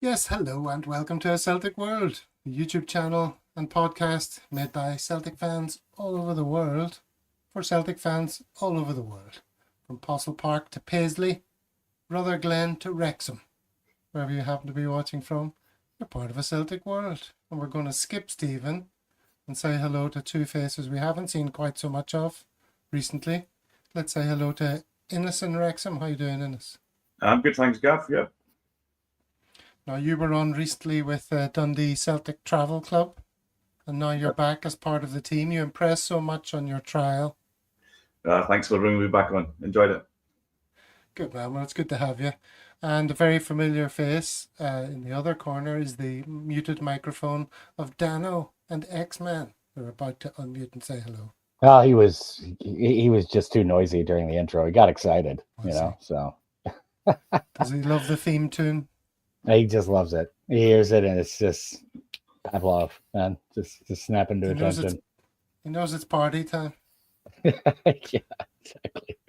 Yes, hello and welcome to A Celtic World, a YouTube channel and podcast made by Celtic fans all over the world, for Celtic fans all over the world. From Postle Park to Paisley, Rutherglen to Wrexham. Wherever you happen to be watching from, you're part of A Celtic World. And we're going to skip Stephen and say hello to two faces we haven't seen quite so much of recently. Let's say hello to Innes in Wrexham. How you doing, Innes? I'm good, thanks, Gav. Yeah. Now, you were on recently with Dundee Celtic Travel Club, and now you're back as part of the team. You impressed so much on your trial. Thanks for bringing me back on. Enjoyed it. Good, man. Well, it's good to have you. And a very familiar face in the other corner is the muted microphone of Dano and X-Man. They're about to unmute and say hello. Well, he was just too noisy during the intro. He got excited, so. Does he love the theme tune? He just loves it. He hears it, and it's just Pavlov, man. Just snap into attention. He knows it's party time. Yeah, exactly.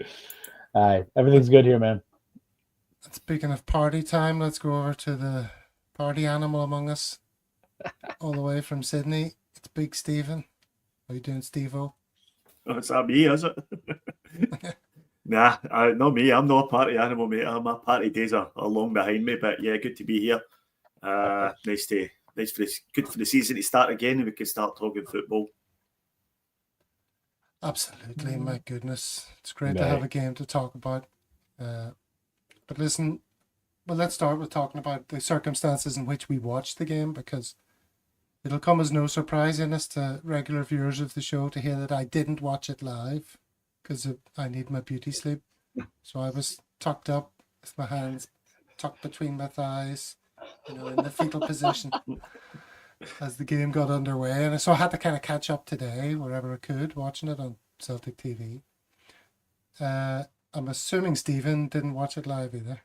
All right, everything's good here, man. And speaking of party time, let's go over to the party animal among us, all the way from Sydney. It's Big Stephen. How you doing, Steve-O? Oh, it's not me, is it? Nah, not me. I'm not a party animal, mate. My party days are long behind me, but yeah, good to be here. Good for the season to start again, and we can start talking football. Absolutely, my goodness, it's great to have a game to talk about. But listen, well, let's start with talking about the circumstances in which we watched the game, because it'll come as no surprise in us to regular viewers of the show to hear that I didn't watch it live, because I need my beauty sleep. So I was tucked up with my hands tucked between my thighs, in the fetal position as the game got underway. And so I had to kind of catch up today, wherever I could, watching it on Celtic TV. I'm assuming Stephen didn't watch it live either.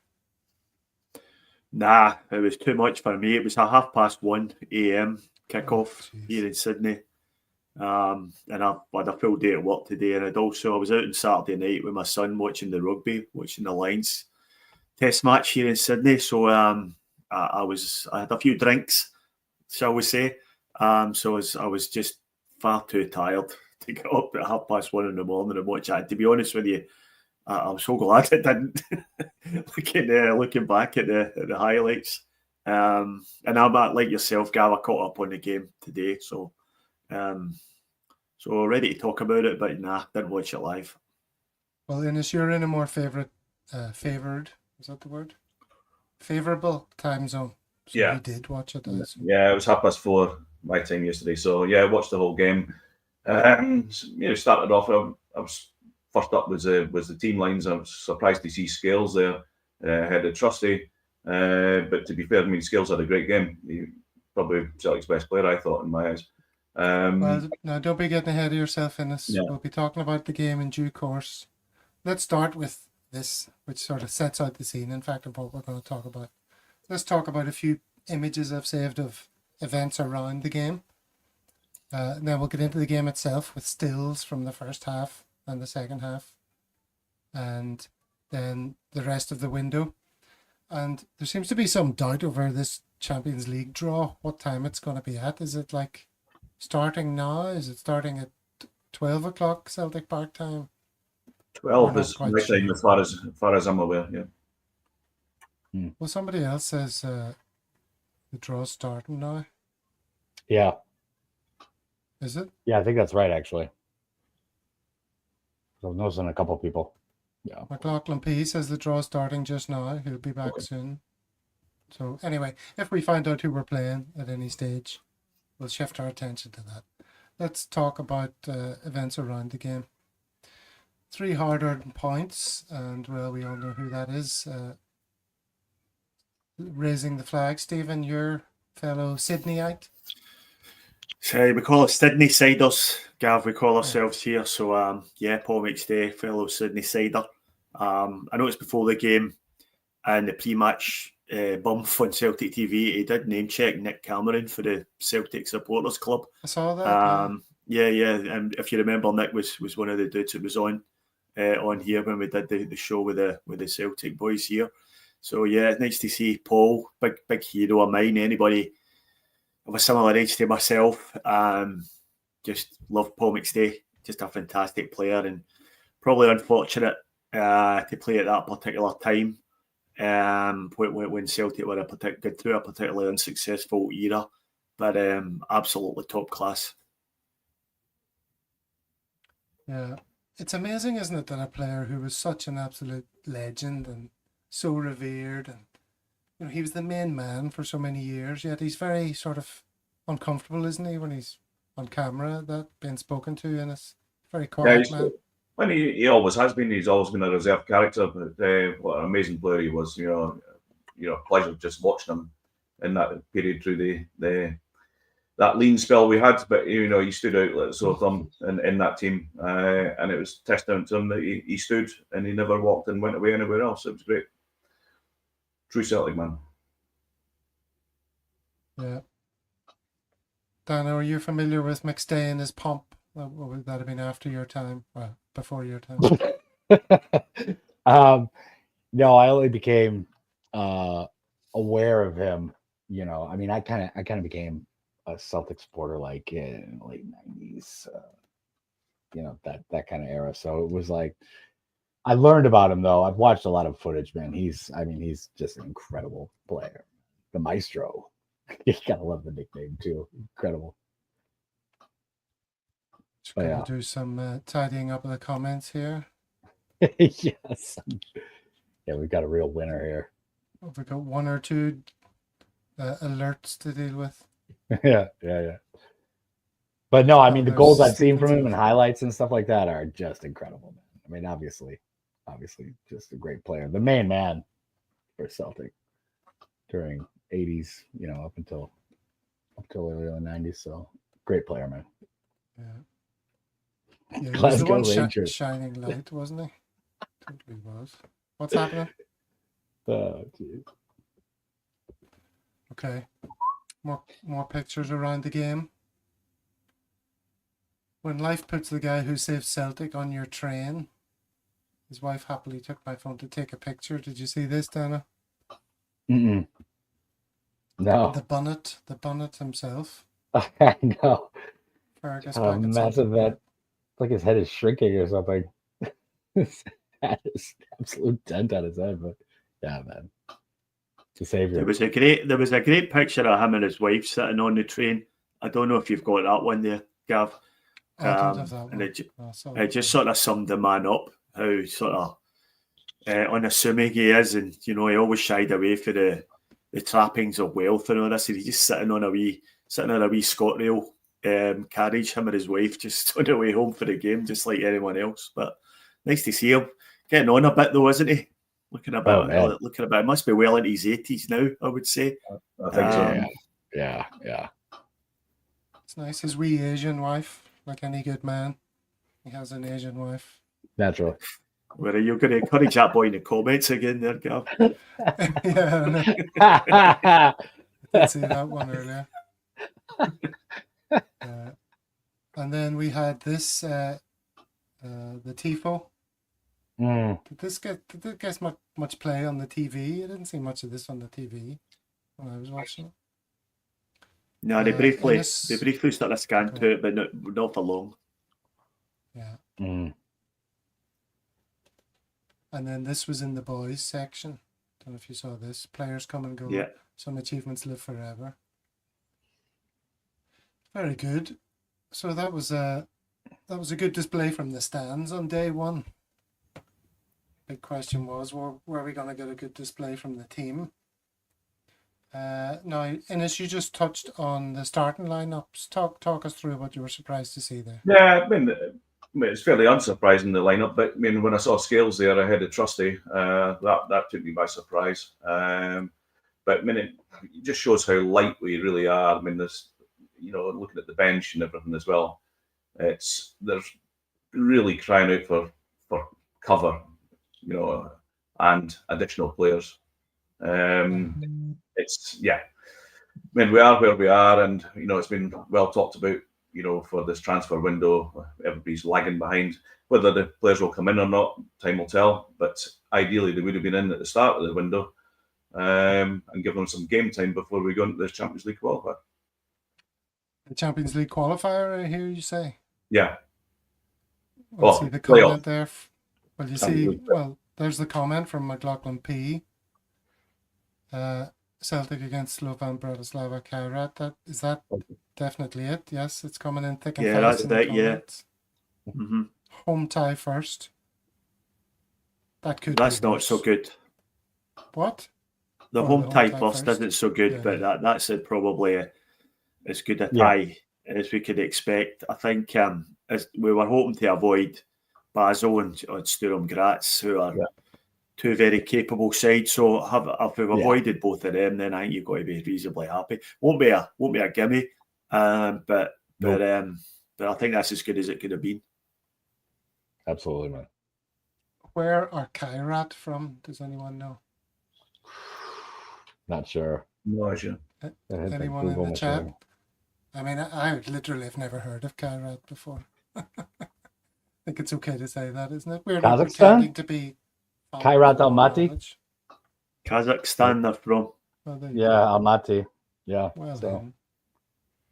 Nah, it was too much for me. It was a 1:30 a.m. kickoff here in Sydney. And I had a full day at work today, and I was out on Saturday night with my son watching the rugby, watching the Lions test match here in Sydney. So I had a few drinks, shall we say. So I was just far too tired to get up at 1:30 in the morning and watch that. To be honest with you, I'm so glad I didn't. Looking back at the highlights, and I'm like yourself, Gav. I caught up on the game today, so ready to talk about it, but nah, didn't watch it live. Well, Innes, you're in a more favoured, is that the word? Favourable time zone. So yeah. You did watch it. Yeah, it was 4:30 my time yesterday. So yeah, I watched the whole game. Started off. I was first up was the team lines. I was surprised to see Scales there ahead of Trusty. But to be fair, Scales had a great game. He probably Celtic's best player, I thought, in my eyes. Well, now don't be getting ahead of yourself, Innes. Yeah. We'll be talking about the game in due course. Let's start with this, which sort of sets out the scene, in fact, of what we're going to talk about. Let's talk about a few images I've saved of events around the game. And then we'll get into the game itself with stills from the first half and the second half. And then the rest of the window. And there seems to be some doubt over this Champions League draw, what time it's going to be at. Is it like starting now? Is it starting at 12 o'clock Celtic Park time? 12 is my time, as far as I'm aware. Yeah. Well, somebody else says the draw's starting now. Yeah. Is it? Yeah, I think that's right, actually. So I'm noticing a couple of people. Yeah. McLaughlin P says the draw's starting just now. He'll be back soon. So anyway, if we find out who we're playing at any stage, we'll shift our attention to that. Let's talk about events around the game. 3 hard-earned points, and well, we all know who that is. Raising the flag, Stephen, your fellow Sydneyite. So we call it Sydney Siders, Gav. We call ourselves here. So Paul McStay, fellow Sydney Sider. I noticed before the game and the pre-match bump on Celtic TV, he did name check Nick Cameron for the Celtic Supporters Club. I saw that. Yeah. And if you remember, Nick was one of the dudes that was on here when we did the show with the Celtic boys here. So yeah, it's nice to see Paul, big hero of mine. Anybody of a similar age to myself, just love Paul McStay. Just a fantastic player, and probably unfortunate to play at that particular time when Celtic were through a particularly unsuccessful era, but absolutely top class. Yeah, it's amazing, isn't it, that a player who was such an absolute legend and so revered, and he was the main man for so many years, yet he's very sort of uncomfortable, isn't he, when he's on camera, that being spoken to, and it's very quiet, man. When he always has been. He's always been a reserved character, but what an amazing player he was. Pleasure just watching him in that period through that lean spell we had. But he stood out like a sore thumb in that team, and it was testament to him that he stood and he never walked and went away anywhere else. It was great. True Celtic man. Yeah. Dana, are you familiar with McStay and his pomp? Would that have been after your time? Well, before your time? No, I only became aware of him. I kind of became a Celtic supporter like in the late 90s. That kind of era. So it was like I learned about him though. I've watched a lot of footage, man. He's just an incredible player. The Maestro. You gotta love the nickname too. Incredible. Just gonna do some tidying up of the comments here. Yes. Yeah, we've got a real winner here. We've got one or two alerts to deal with. Yeah. But no, the goals I've seen from him and highlights and stuff like that are just incredible, man. Obviously, just a great player. The main man for Celtic during 80s, up until early 90s. So great player, man. Yeah, he was the one shining light, wasn't he? Totally was. What's happening? Oh, geez. Okay. More pictures around the game. When life puts the guy who saved Celtic on your train, his wife happily took my phone to take a picture. Did you see this, Dana? Mm-mm. No. The bonnet himself. I know. Fergus massive that. It's like his head is shrinking or something. That is absolute dent on his head, but yeah, man. The savior. There was a great picture of him and his wife sitting on the train. I don't know if you've got that one there, Gav. I don't have that one. And it just sort of summed the man up, how sort of unassuming he is, and he always shied away for the trappings of wealth and all this. And he's just sitting on a wee ScotRail carriage, him and his wife, just on the way home for the game, just like anyone else. But nice to see him getting on a bit, though, isn't he? Looking a bit. It must be well into his 80s now, I would say. I think so. Yeah. It's nice. His wee Asian wife, like any good man, he has an Asian wife. Naturally. Where are you going to encourage that boy in the comments again there, Gav? Yeah, I did see that one earlier. And then we had this, the Tifo. Did this get much play on the TV? I didn't see much of this on the TV when I was watching it. No, they briefly started a scan to it, but not for long. Yeah. And then this was in the boys section. Don't know if you saw this. Players come and go. Yeah. Some achievements live forever. Very good. So that was a good display from the stands on day one. Big question was, were we going to get a good display from the team? Now, Innes, you just touched on the starting lineups. Talk us through what you were surprised to see there. Yeah, it's fairly unsurprising, the lineup, but when I saw Scales there ahead of Trusty, that took me by surprise. But it just shows how light we really are. There's, looking at the bench and everything as well, they're really crying out for cover, and additional players. We are where we are, and it's been well talked about. For this transfer window, everybody's lagging behind. Whether the players will come in or not, time will tell. But ideally, they would have been in at the start of the window. and give them some game time before we go into the Champions League qualifier. The Champions League qualifier, I hear you say. Yeah. We'll Well, see the playoff. comment there. Well, you Champions see, League. well, there's the comment from McLaughlin P. Celtic against Slovan Bratislava Kairat. Is that definitely it? Yes, it's coming in thick and Yeah, fast. that's in the it, yeah. comments. Mm-hmm. Home tie first. That could That's be not worse. so good. What? The Well, home the home tie tie first first. isn't so good, Yeah, but yeah. that's probably as good a Yeah. tie as we could expect. I think as we were hoping to avoid Basel and Sturm Graz, who are two very capable sides. So if we've avoided both of them, then I think you've got to be reasonably happy. Won't be a gimme, but I think that's as good as it could have been. Absolutely, man. Where are Kairat from? Does anyone know? Not sure. No idea. Anyone in the chat? I mean, I literally have never heard of Kairat before. I think it's okay to say that, isn't it? We're not Kazakhstan? pretending to be Kairat Almaty? Kazakhstan they're from. Well, there you Yeah, go. Almaty. Yeah. Well so.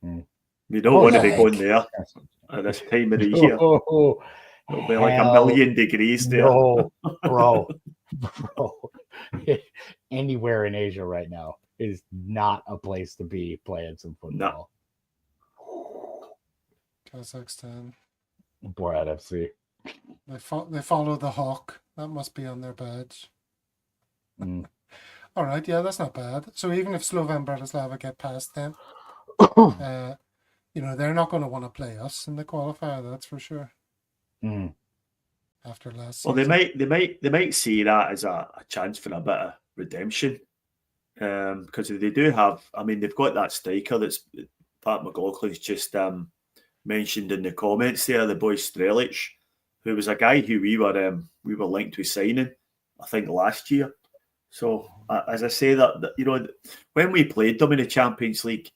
then. We don't Oh, want to be heck. going there at this time of the year. It'll be like 1,000,000 degrees there. No, bro. Anywhere in Asia right now is not a place to be playing some football. Kazakhstan. Borat FC. They follow the hawk. That must be on their badge. Mm. All right, yeah, that's not bad. So even if Slovan Bratislava get past them, they're not going to want to play us in the qualifier. That's for sure. Mm. After last Well, season. they might see that as a chance for a bit of redemption, because they do have. I mean, they've got that striker that's Pat McLaughlin's just mentioned in the comments there, the boy Strelic, who was a guy who we were linked to signing, I think last year. So as I say that when we played them in the Champions League,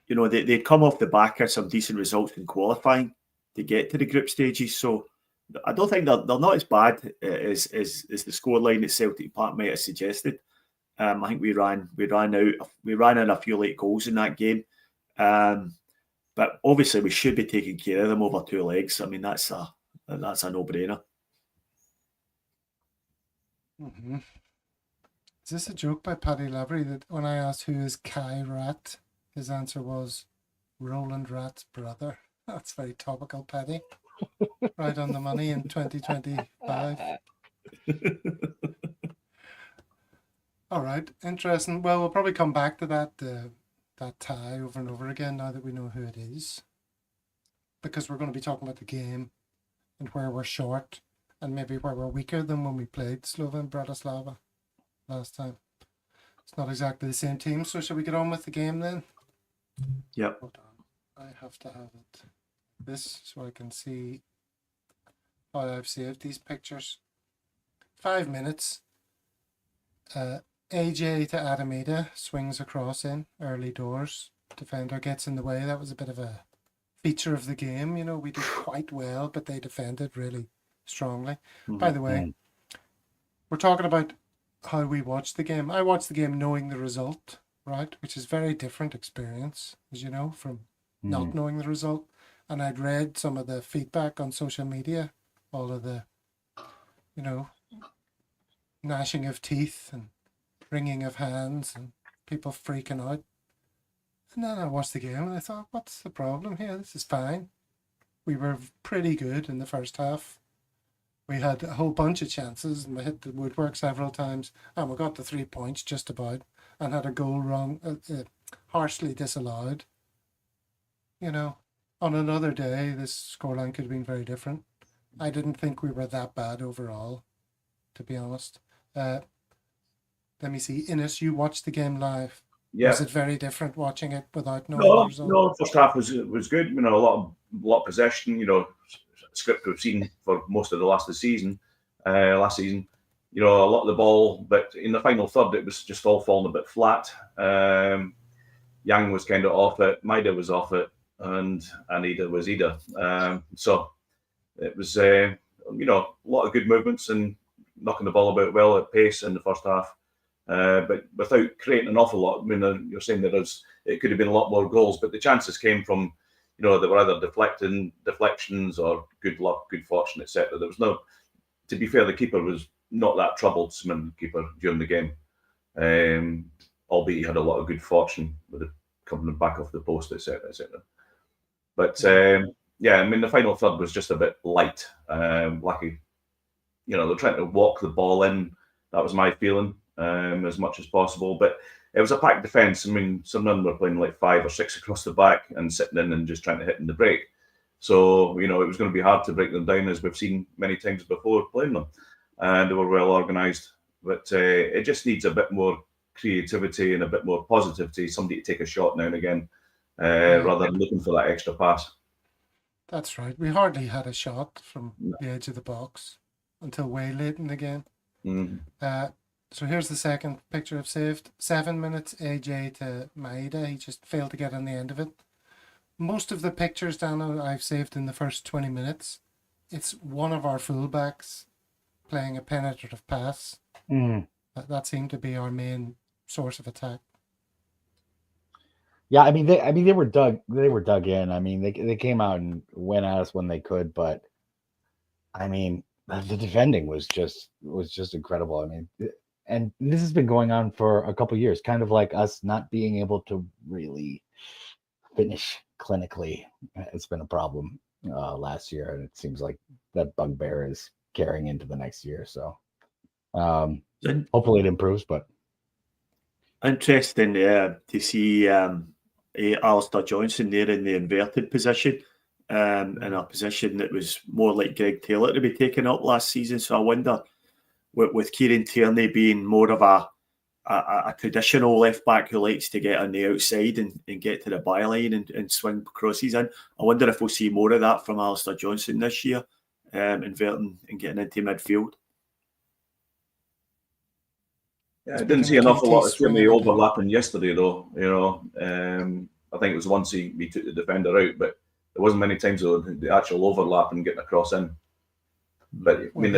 they'd come off the back of some decent results in qualifying to get to the group stages. So I don't think they're not as bad as the scoreline at Celtic Park might have suggested. I think we ran in a few late goals in that game, but obviously we should be taking care of them over two legs. I mean that's a no-brainer. Mm-hmm. Is this a joke by Paddy Lavery that when I asked who is Kai Rat, his answer was Roland Rat's brother? That's very topical, Paddy. Right on the money in 2025. All right, interesting. Well, we'll probably come back to that tie over and over again now that we know who it is, because we're going to be talking about the game and where we're short and maybe where we're weaker than when we played Slovan Bratislava last time. It's not exactly the same team, so shall we get on with the game then? Yep. Hold on. I have to have it this so I can see how I've saved these pictures. 5 minutes. AJ to Adamida swings across in early doors. Defender gets in the way. That was a bit of a feature of the game. We did quite well, but they defended really strongly. Mm-hmm. By the way, we're talking about how we watched the game. I watched the game knowing the result, right? Which is very different experience, as you know, from not knowing the result. And I'd read some of the feedback on social media, all of the, gnashing of teeth and wringing of hands and people freaking out. And then I watched the game and I thought, what's the problem here? This is fine. We were pretty good in the first half. We had a whole bunch of chances and we hit the woodwork several times and we got the 3 points just about and had a goal harshly disallowed. On another day, this scoreline could have been very different. I didn't think we were that bad overall, to be honest. Let me see. Ines, you watched the game live. Yeah. Was it very different watching it without knowing the result? No, first half was good. A lot of possession, script we've seen for most of the last season. A lot of the ball, but in the final third, it was just all falling a bit flat. Yang was kind of off it. Maida was off it. And Ida was Ida. So it was, a lot of good movements and knocking the ball about well at pace in the first half. but without creating an awful lot. I mean, you're saying it could have been a lot more goals, but the chances came from, they were either deflections or good luck, good fortune, etc. There was no, to be fair, the keeper was not that troublesome keeper during the game, albeit he had a lot of good fortune with it coming back off the post, etc., etc. But the final third was just a bit light. Lucky, they're trying to walk the ball in. That was my feeling, as much as possible. But it was a packed defence. I mean, some of them were playing like 5 or 6 across the back and sitting in and just trying to hit in the break. So, it was going to be hard to break them down, as we've seen many times before playing them. And they were well organised. But it just needs a bit more creativity and a bit more positivity, somebody to take a shot now and again, rather than looking for that extra pass. That's right. We hardly had a shot from the edge of the box until way late in the game. So here's the second picture I've saved. 7 minutes, AJ to Maeda. He just failed to get on the end of it. Most of the pictures, Dano, I've saved in the first 20 minutes. It's one of our fullbacks playing a penetrative pass. That seemed to be our main source of attack. Yeah, they were dug in. I mean, they came out and went at us when they could, but I mean, the defending was just incredible. I mean, and this has been going on for a couple of years, kind of like us not being able to really finish clinically. It's been a problem last year, and it seems like that bugbear is carrying into the next year. So hopefully it improves. But interesting to see Alistair Johnson there in the inverted position, in a position that was more like Greg Taylor to be taken up last season. So I wonder, with Kieran Tierney being more of a traditional left back who likes to get on the outside and get to the byline and swing crosses in, I wonder if we'll see more of that from Alistair Johnson this year, inverting and getting into midfield. Yeah, I didn't see an awful lot of Tierney overlapping yesterday, though. I think it was once he took the defender out, but there wasn't many times though the actual overlap and getting a cross in. But I mean,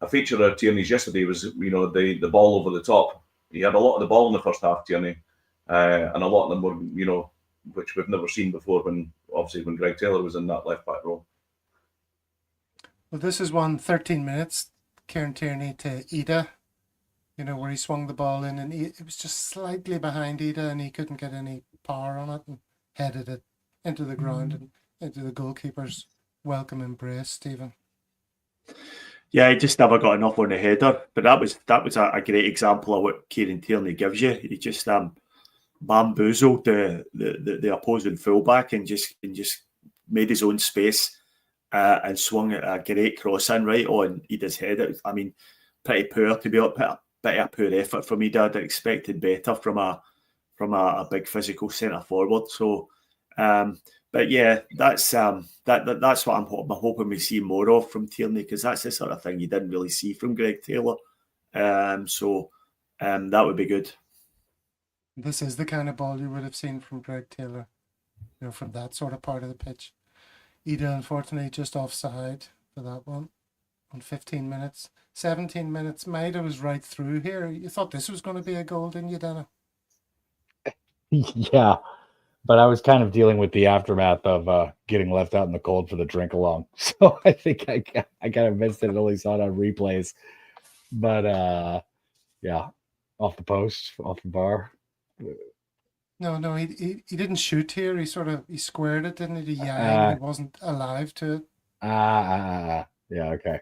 a feature of Tierney's yesterday was the ball over the top. He had a lot of the ball in the first half, Tierney, and a lot of them were which we've never seen before when Greg Taylor was in that left back role. Well, this is 13 minutes. Kieran Tierney to Ida. Where he swung the ball in, and it was just slightly behind Ida, and he couldn't get any power on it, and headed it into the ground and into the goalkeeper's welcome embrace. Stephen. Yeah, he just never got enough on the header, but that was a great example of what Kieran Tierney gives you. He just bamboozled the opposing fullback and just made his own space and swung a great cross in right on Ida's head. I mean, pretty poor to be up. Bit of a poor effort from Ida. I'd expected better from a big physical centre forward. So, but yeah, that's what I'm hoping we see more of from Tierney, because that's the sort of thing you didn't really see from Greg Taylor. So that would be good. This is the kind of ball you would have seen from Greg Taylor, from that sort of part of the pitch. Ida, unfortunately, just offside for that one on 15 minutes. 17 minutes, Maeda was right through here. You thought this was going to be a goal, didn't you, Dana? Yeah, but I was kind of dealing with the aftermath of getting left out in the cold for the drink along. So I think I kind of missed it and only saw it on replays. But yeah, off the post, off the bar. No, he didn't shoot here. He squared it, didn't he? He wasn't alive to it. Yeah, okay.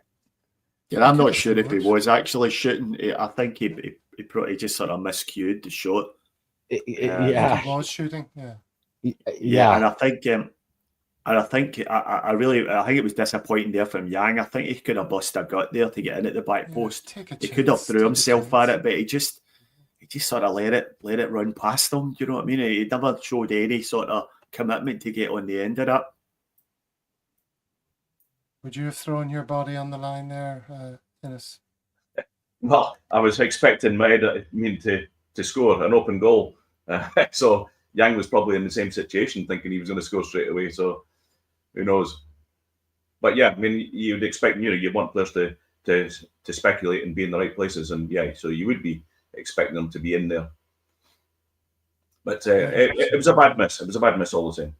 Yeah, I'm not sure if he was actually shooting. I think he probably just sort of miscued the shot. Yeah, he was shooting. Yeah, and I think it was disappointing there from Yang. I think he could have busted a gut there to get in at the back post. He could have threw himself at it, but he just sort of let it run past him. Do you know what I mean? He never showed any sort of commitment to get on the end of that. Would you have thrown your body on the line there, Innes? Well, I was expecting Maeda to score an open goal. So Yang was probably in the same situation, thinking he was going to score straight away. So who knows? But yeah, I mean, you'd expect, you want players to speculate and be in the right places. And yeah, so you would be expecting them to be in there. But it was a bad miss. It was a bad miss all the same.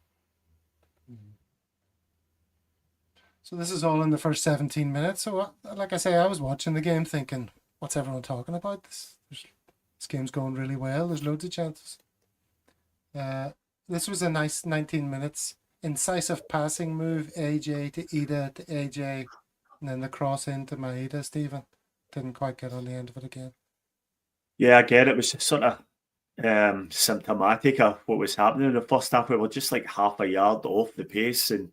So this is all in the first 17 minutes. So like I say, I was watching the game thinking, what's everyone talking about? This game's going really well. There's loads of chances. This was a nice 19 minutes. Incisive passing move, AJ to Ida to AJ, and then the cross into Maeda, Stephen. Didn't quite get on the end of it again. Yeah, again, it was sort of symptomatic of what was happening in the first half. We were just like half a yard off the pace, and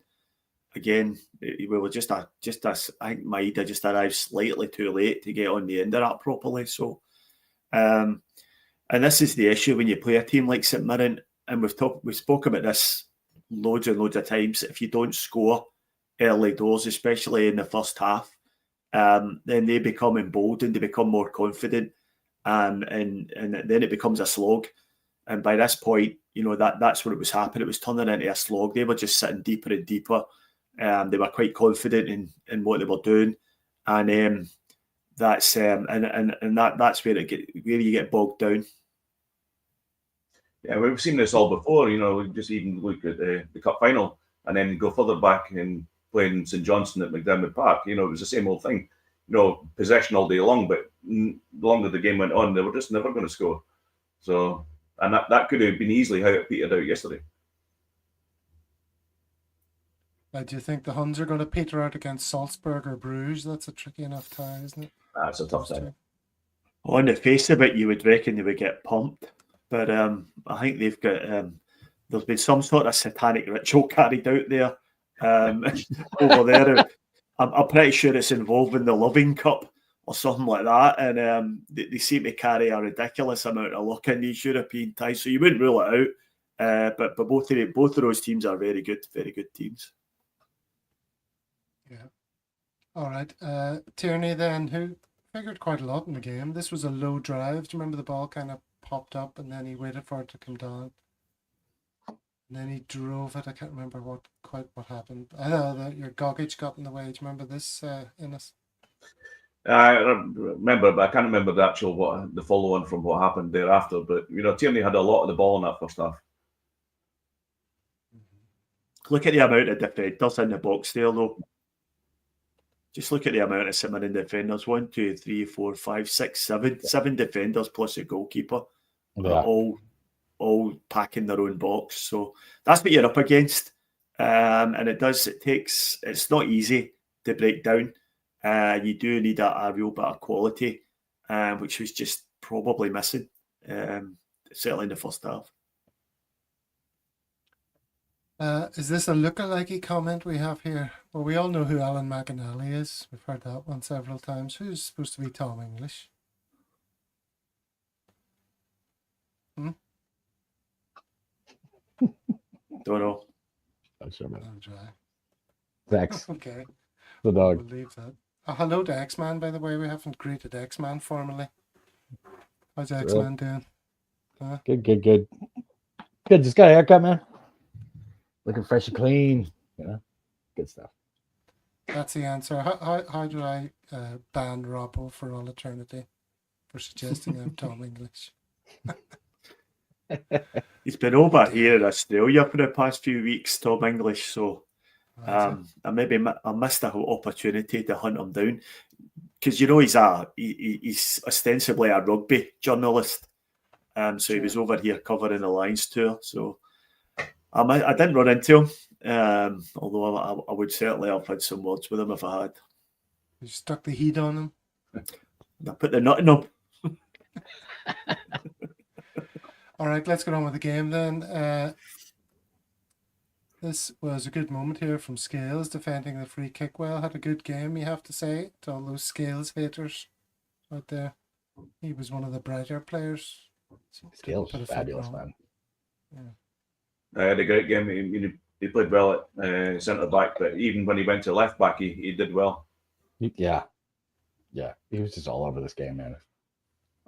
again, we were just I think Maeda just arrived slightly too late to get on the end of that properly. So, and this is the issue when you play a team like St Mirren, and we spoke about this loads and loads of times. If you don't score early doors, especially in the first half, then they become emboldened, they become more confident, and then it becomes a slog. And by this point, that's what it was happening. It was turning into a slog. They were just sitting deeper and deeper. They were quite confident in what they were doing, and that's where you get bogged down. Yeah, we've seen this all before. We just even look at the cup final, and then go further back and playing St Johnstone at McDermott Park. It was the same old thing. Possession all day long, but the longer the game went on, they were just never going to score. So, and that could have been easily how it petered out yesterday. Do you think the Huns are going to peter out against Salzburg or Bruges? That's a tricky enough tie, isn't it? That's a tough tie. On the face of it, you would reckon they would get pumped. But I think they've got there's been some sort of satanic ritual carried out there over there. I'm pretty sure it's involving the Loving Cup or something like that, and they seem to carry a ridiculous amount of luck in these European ties. So you wouldn't rule it out. But both of those teams are very good teams. Yeah. All right. Tierney then, who figured quite a lot in the game. This was a low drive. Do you remember the ball kind of popped up and then he waited for it to come down? And then he drove it. I can't remember what happened. I know that your Gogic got in the way. Do you remember this, Innes? I remember, but I can't remember the follow-on from what happened thereafter. But Tierney had a lot of the ball in that first half. Look at the amount of defenders in the box there, though. Just look at the amount of St Mirren defenders. 1, 2, 3, 4, 5, 6, 7. 7 defenders plus a goalkeeper. Yeah. All packing their own box. So that's what you're up against. And it's not easy to break down. You do need a real bit of quality, which was just probably missing, certainly in the first half. Is this a lookalike comment we have here? Well, we all know who Alan McAnally is. We've heard that one several times. Who's supposed to be Tom English? Don't know. Not sure, man. I'm dry. Dex, Okay. the dog. We'll leave that. Hello to X-Man, by the way. We haven't greeted X-Man formally. How's X-Man doing? Good. Good. Just got a haircut, man. Looking fresh and clean. Good stuff. That's the answer. How do I ban Robbo for all eternity for suggesting I'm Tom English? He's been over here in Australia for the past few weeks, Tom English, so I missed a whole opportunity to hunt him down, because he's ostensibly a rugby journalist, so he was over here covering the Lions tour, so I didn't run into him, although I would certainly have had some words with him if I had. You stuck the heat on him? I put the nut in him. All right, let's get on with the game then. This was a good moment here from Scales, defending the free kick well. Had a good game, you have to say, to all those Scales haters out there. He was one of the brighter players. Scales, fabulous, man. I had a great game. He played well at centre back, but even when he went to left back, he did well. Yeah. He was just all over this game, man.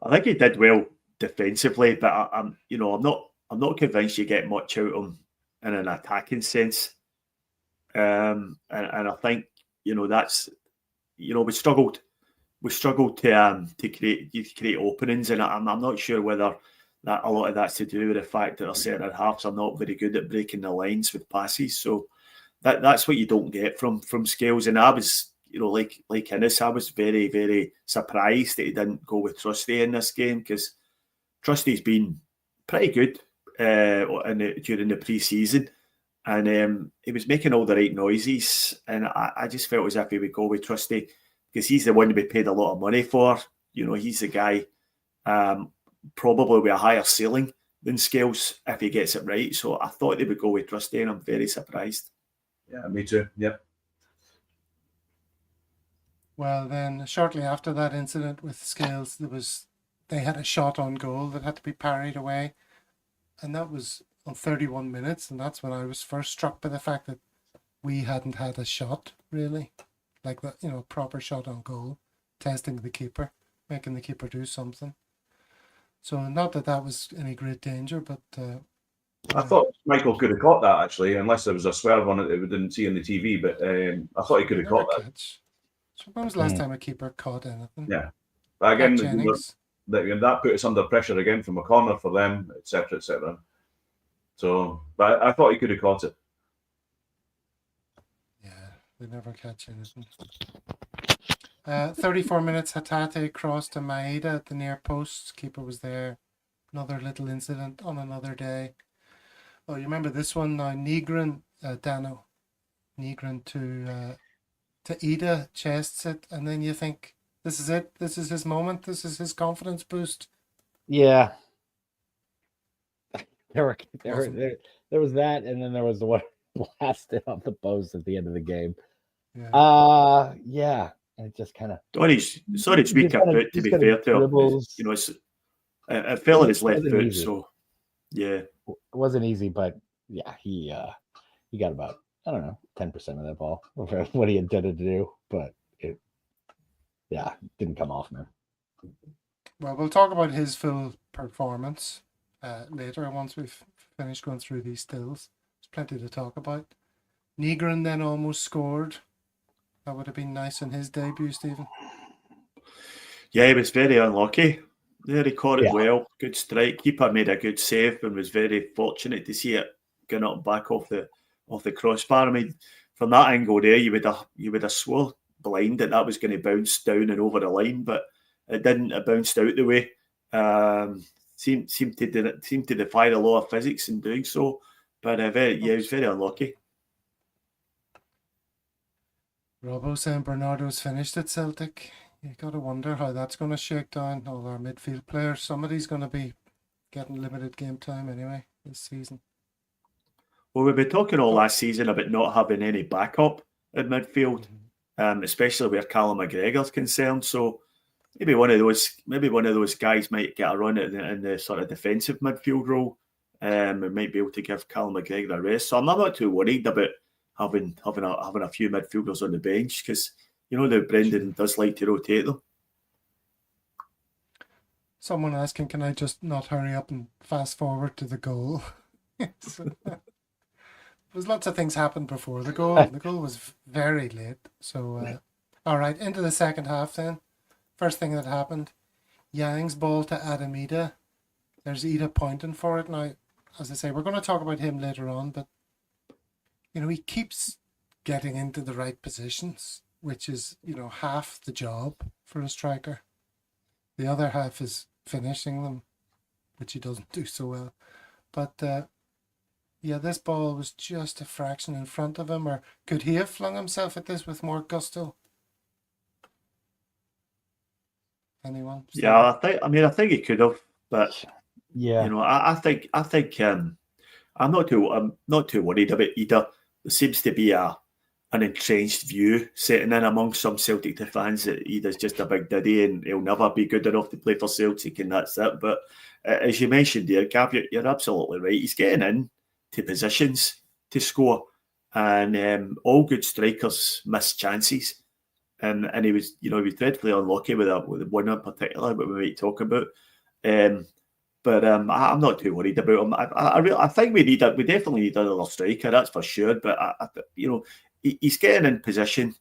I think he did well defensively, but I'm not convinced you get much out of him in an attacking sense. And I think that's we struggled we struggled to create openings, and I'm not sure whether that a lot of that's to do with the fact that our centre halves are not very good at breaking the lines with passes. So that's what you don't get from Scales. And I was, like Innes, I was very, very surprised that he didn't go with Trusty in this game, because Trusty's been pretty good during the pre-season, and he was making all the right noises, and I just felt as if he would go with Trusty because he's the one to be paid a lot of money for. He's the guy probably with a higher ceiling than Scales if he gets it right. So I thought they would go with Trusty, and I'm very surprised. Yeah, me too. Yep. Well, then shortly after that incident with Scales, they had a shot on goal that had to be parried away, and that was on 31 minutes, and that's when I was first struck by the fact that we hadn't had a shot really, like the proper shot on goal, testing the keeper, making the keeper do something. So not that was any great danger, but I thought Michael could have caught that actually, unless there was a swerve on it that we didn't see on the TV. But I thought he could have caught that. So when was the last time a keeper caught anything? Yeah, but again, that put us under pressure again from a corner for them, etc., etc. So, but I thought he could have caught it. Yeah, they never catch anything. 34 minutes, Hatate crossed to Maeda at the near post. Keeper was there. Another little incident on another day. Oh, you remember this one now? Nygren, Dano. Nygren to Ida, chests it, and then you think, this is it. This is his moment. This is his confidence boost. Yeah. There was that, and then there was the one blasted off the post at the end of the game. Yeah. And it just kind of. Sorry to be foot, to be fair to him. It fell on his left foot, easy. So yeah. It wasn't easy, but yeah, he got about, I don't know, 10% of that ball for what he intended to do, but it didn't come off, man. Well, we'll talk about his full performance later once we've finished going through these stills. There's plenty to talk about. Nygren then almost scored. That would have been nice in his debut, Stephen. Yeah, he was very unlucky. There, he caught it well. Good strike. Keeper made a good save and was very fortunate to see it going up back off the crossbar. I mean, from that angle there, you would have swore blind that was going to bounce down and over the line, but it didn't. It bounced out the way. Seemed to defy the law of physics in doing so. But he was very unlucky. Robbo saying Bernardo's finished at Celtic. You got to wonder how that's going to shake down all our midfield players. Somebody's going to be getting limited game time anyway this season. Well, we've been talking all last season about not having any backup in midfield, especially where Callum McGregor's concerned. So maybe one of those guys might get a run in the sort of defensive midfield role. And might be able to give Callum McGregor a rest. So I'm not too worried about having a few midfielders on the bench, because that Brendan does like to rotate them. Someone asking, can I just not hurry up and fast forward to the goal? There's lots of things happened before the goal. The goal was very late. So, all right, into the second half then. First thing that happened, Yang's ball to Adam Ida. There's Ida pointing for it. Now, as I say, we're going to talk about him later on, but he keeps getting into the right positions, which is, half the job for a striker. The other half is finishing them, which he doesn't do so well. But, this ball was just a fraction in front of him, or could he have flung himself at this with more gusto? Anyone? Yeah, I think he could have, but yeah, I think I'm not too worried about Ida. There seems to be an entrenched view setting in among some Celtic fans that Ida's just a big diddy and he'll never be good enough to play for Celtic, and that's it. But as you mentioned there, Gav, you're absolutely right. He's getting in to positions to score, and all good strikers miss chances. And he was dreadfully unlucky with one in particular, but we might talk about. But I'm not too worried about him. I think we definitely need another striker, that's for sure. But he's getting in position,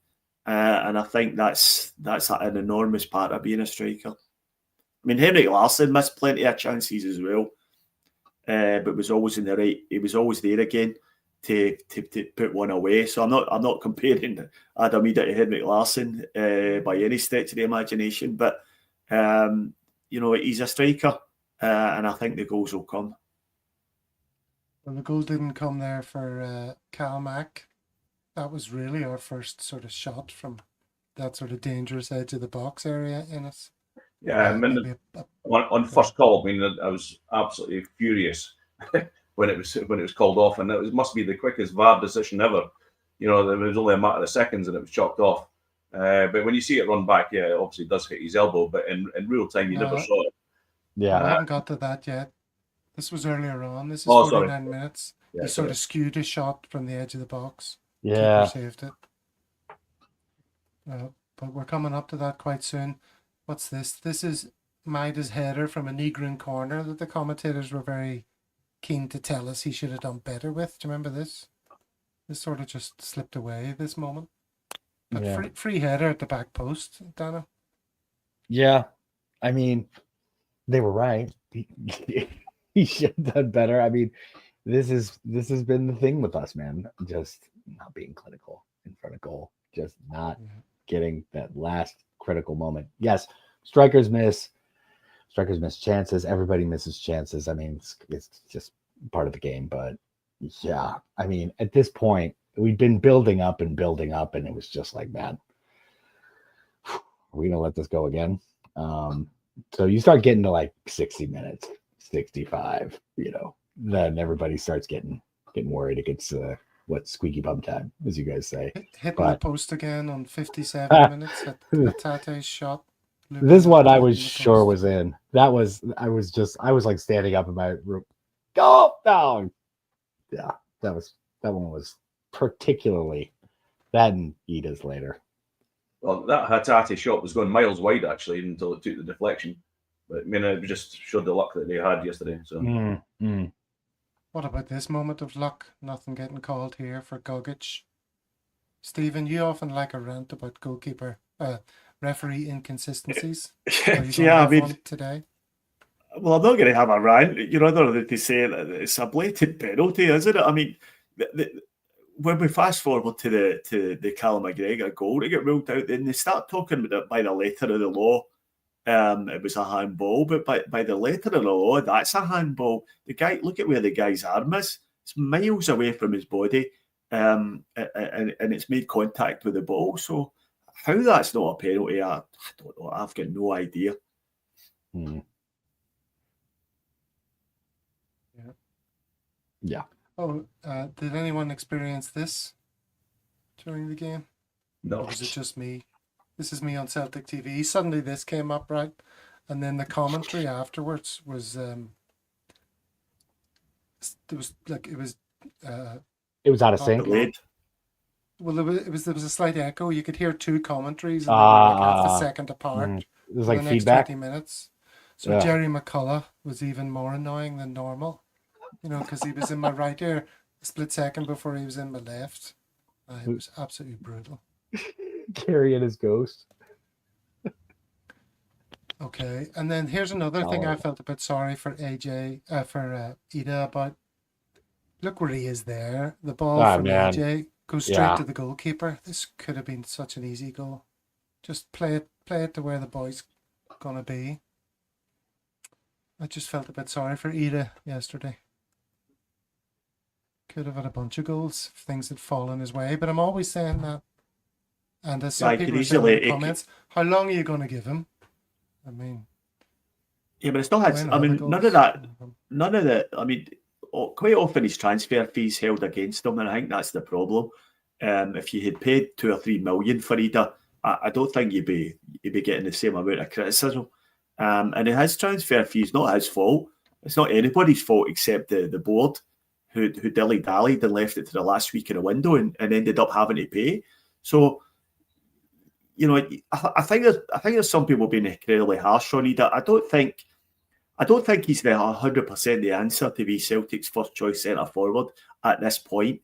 and I think that's an enormous part of being a striker. I mean, Henrik Larsson missed plenty of chances as well, but was always in the right. He was always there again to put one away. So I'm not comparing Adam Ida to Henrik Larsson by any stretch of the imagination, but he's a striker, and I think the goals will come. Well, the goal didn't come there for Cal Mack. That was really our first sort of shot from that sort of dangerous edge of the box area in us. Yeah, on first call, I mean, I was absolutely furious when it was called off, and it must be the quickest VAR decision ever. There was only a matter of seconds, and it was chalked off. But when you see it run back, yeah, it obviously does hit his elbow, but in real time, you never saw it. Yeah, I haven't got to that yet. This was earlier on. This is 49 minutes. Yeah, he sort of skewed his shot from the edge of the box. Yeah. Keeper saved it. But we're coming up to that quite soon. What's this? This is Maida's header from a Negrin corner that the commentators were very keen to tell us he should have done better with. Do you remember this? This sort of just slipped away this moment. But Yeah. free header at the back post, Dano. Yeah. I mean, they were right. He should have done better. I mean, this has been the thing with us, man. Just not being clinical in front of goal. Just not getting that last critical moment. Yes, strikers miss chances. Everybody misses chances. I mean, it's just part of the game. But yeah, I mean, at this point, we've been building up, and it was just like, man, are we gonna let this go again? So you start getting to like 60 minutes, 65, then everybody starts getting worried. It gets squeaky bum time, as you guys say. Hitting the post again on 57 minutes at Tate's shot. This one I was sure was in. I was like standing up in my room. Go down. Yeah, that one was particularly that, and Ida's later. Well, that Hatate shot was going miles wide, actually, until it took the deflection. But, I mean, it just showed the luck that they had yesterday. So. What about this moment of luck? Nothing getting called here for Gogic. Stephen, you often like a rant about referee inconsistencies. Yeah, I mean, today. Well, I'm not going to have a rant, other than to say that it's a blatant penalty, isn't it? I mean, when we fast forward to the Callum McGregor goal to get ruled out, then they start talking about it by the letter of the law. It was a handball, but by the letter of the law, that's a handball. The guy, look at where the guy's arm is. It's miles away from his body, and it's made contact with the ball. So how that's not a penalty, I don't know. I've got no idea. Yeah. Oh, did anyone experience this during the game? No. Or was it just me? This is me on Celtic TV. Suddenly this came up, right? And then the commentary afterwards was it was out of sync. Well, there was a slight echo. You could hear two commentaries, and they were like half a second apart. It was like the feedback. Next 20 minutes. So Jerry McCullough was even more annoying than normal, because he was in my right ear a split second before he was in my left. It was absolutely brutal. Gary and his ghost. Okay, and then here's another thing I felt a bit sorry for Ida about. Look where he is there. The ball from AJ goes straight to the goalkeeper. This could have been such an easy goal. Just play it to where the boy's gonna be. I just felt a bit sorry for Ida yesterday. Could have had a bunch of goals if things had fallen his way, but I'm always saying that. And as some people are saying in the comments, how long are you going to give him? I mean, yeah, but it's not his. I mean, none of that. I mean, quite often his transfer fees held against him, and I think that's the problem. If you had paid 2 or 3 million for Ida, I don't think you'd be getting the same amount of criticism. And his transfer fees not his fault. It's not anybody's fault except the board, who dilly-dallied and left it to the last week in the window and ended up having to pay. So, I think there's some people being incredibly harsh on Ida. I don't think he's the 100% the answer to be Celtic's first choice centre forward at this point.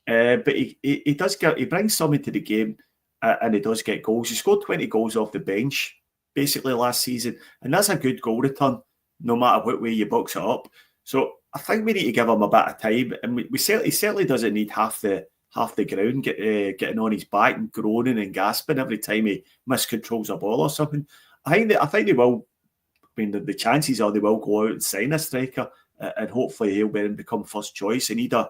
But he brings something to the game. and he does get goals. He scored 20 goals off the bench basically last season, and that's a good goal return, no matter what way you box it up. So I think we need to give him a bit of time, and he certainly doesn't need half the ground getting on his back and groaning and gasping every time he miscontrols a ball or something. I think they will. I mean, the chances are they will go out and sign a striker, and hopefully he'll become first choice, and either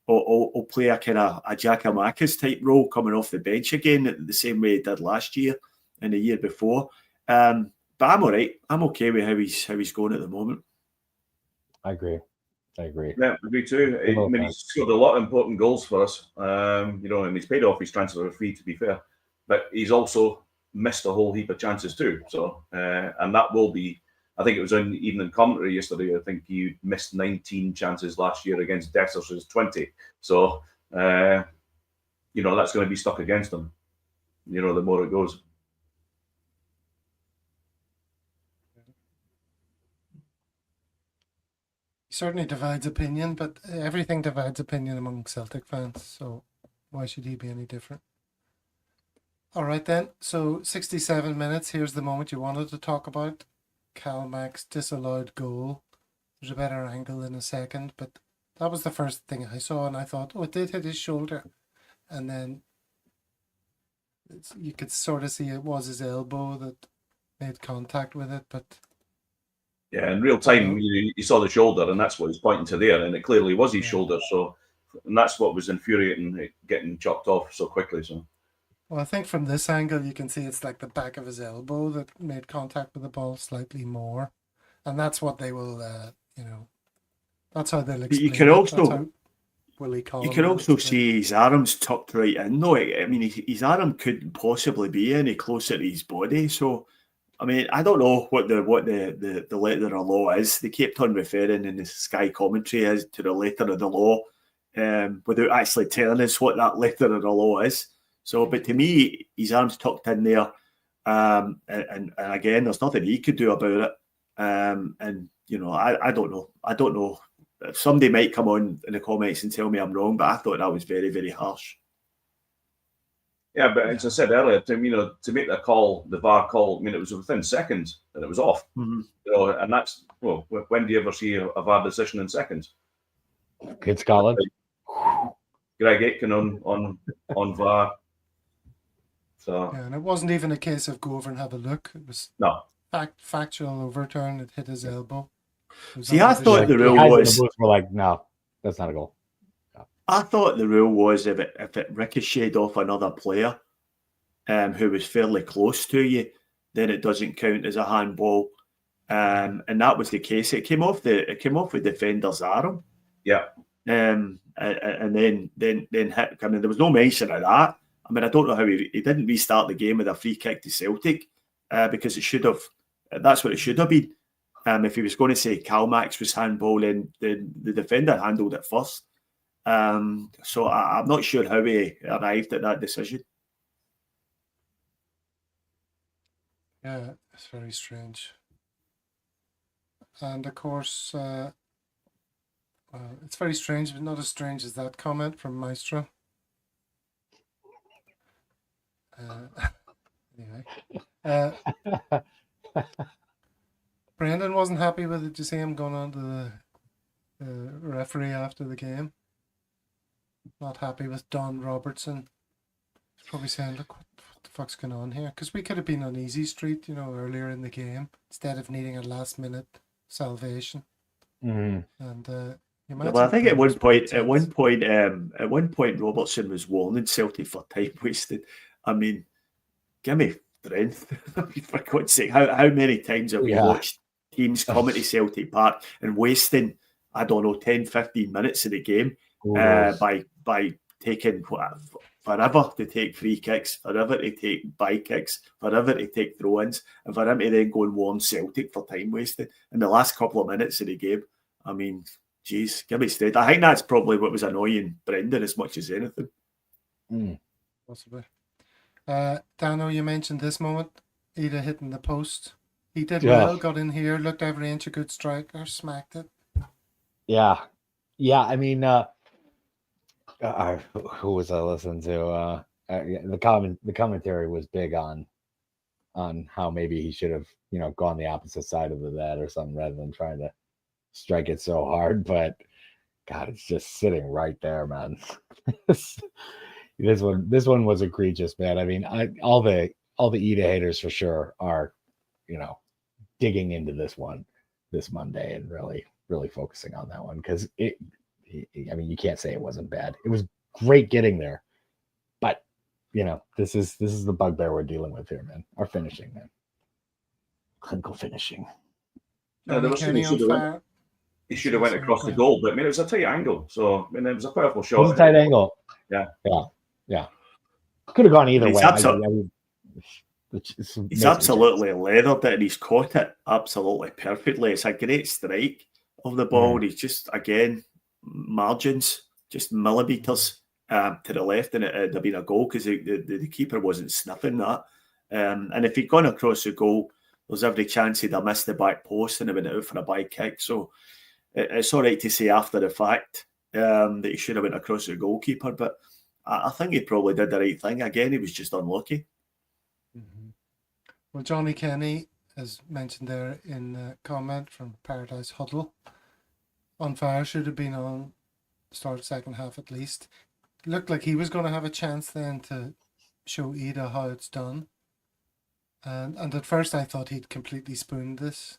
or play a kind of a Giakoumakis type role coming off the bench again, the same way he did last year and the year before. But I'm all right. I'm okay with how he's going at the moment. I agree. Yeah, me too. I mean, he's scored a lot of important goals for us, and he's paid off his transfer fee, to be fair. But he's also missed a whole heap of chances too. So, and that will be, I think it was even in commentary yesterday, I think you missed 19 chances last year against Dexter's 20. So, that's going to be stuck against him, the more it goes. Certainly divides opinion, but everything divides opinion among Celtic fans, so why should he be any different? All right then, so 67 minutes, here's the moment you wanted to talk about. Cal Mack's disallowed goal. There's a better angle in a second, but that was the first thing I saw, and I thought, it did hit his shoulder. And then you could sort of see it was his elbow that made contact with it, but... Yeah, in real time, you saw the shoulder, and that's what he's pointing to there, and it clearly was his shoulder. So, and that's what was infuriating, it getting chopped off so quickly. So, well, I think from this angle, you can see it's like the back of his elbow that made contact with the ball slightly more, and that's what they will, that's how they'll explain. You can also, you can also see his arms tucked right in. No, I mean his arm couldn't possibly be any closer to his body. So. I mean, I don't know what the letter of law is. They kept on referring in the Sky commentary as to the letter of the law, without actually telling us what that letter of the law is. So, but to me, his arm's tucked in there, and again, there's nothing he could do about it. I don't know. I don't know. Somebody might come on in the comments and tell me I'm wrong, but I thought that was very, very harsh. Yeah, but as I said earlier, to make the call, the VAR call, it was within seconds and it was off. Mm-hmm. And that's, when do you ever see a VAR decision in seconds? Good Scotland. Greg Aitken on VAR. So yeah, and it wasn't even a case of go over and have a look. It was factual overturn. It hit his elbow. See, I thought the rule was. The were like, no, that's not a goal. I thought the rule was if it ricocheted off another player, who was fairly close to you, then it doesn't count as a handball. And that was the case. It came off the defender's arm. Yeah. And then hit. I mean, there was no mention of that. I mean, I don't know how he didn't restart the game with a free kick to Celtic, because it should have. That's what it should have been. If he was going to say Cal Max was handballing, then the defender handled it first. So I'm not sure how he arrived at that decision. Yeah, it's very strange. And of course, it's very strange, but not as strange as that comment from Maestro. Anyway, Brendan wasn't happy with it. Did you see him going on to the referee after the game? Not happy with Don Robertson. He's probably saying, look, what the fuck's going on here? Because we could have been on easy street, earlier in the game, instead of needing a last minute salvation. Mm-hmm. And I think at one point Robertson was warning Celtic for time wasted. I mean, give me strength. For God's sake, how many times have we watched teams coming to Celtic Park and wasting, 10, 15 minutes of the game by taking forever to take free kicks, forever to take bye kicks, forever to take throw-ins, and for him to then go and warn Celtic for time wasted in the last couple of minutes of the game. I mean, geez, give me straight. I think that's probably what was annoying Brendan as much as anything. Possibly. Dano, you mentioned this moment, Ida hitting the post. He did well, got in here, looked every inch a good striker, smacked it. Yeah. I mean, who was I listening to? the commentary was big on how maybe he should have, gone the opposite side of the net or something rather than trying to strike it so hard. But God, it's just sitting right there, man. This one was egregious, man. I mean, all the Ida haters for sure are, digging into this one this Monday and really focusing on that one because I mean, you can't say it wasn't bad. It was great getting there, but this is the bugbear we're dealing with here, man. Our finishing, man. Clinical finishing. There was Kenny on fire. He should have went across the goal, but I mean, it was a tight angle. So, I mean, it was a powerful shot. It was a tight angle. Yeah. Could have gone either way. He's absolutely leathered it and he's caught it absolutely perfectly. It's a great strike of the ball. He's just, again, margins, just millimetres to the left, and it'd have been a goal because the keeper wasn't sniffing that. And if he'd gone across the goal, there's every chance he'd have missed the back post and have been out for a by kick. So it's all right to say after the fact that he should have went across the goalkeeper, but I think he probably did the right thing. Again, he was just unlucky. Mm-hmm. Well, Johnny Kenny, as mentioned there in the comment from Paradise Huddle, on fire, should have been on start second half at least. Looked like he was going to have a chance then to show Ida how it's done. And at first I thought he'd completely spooned this,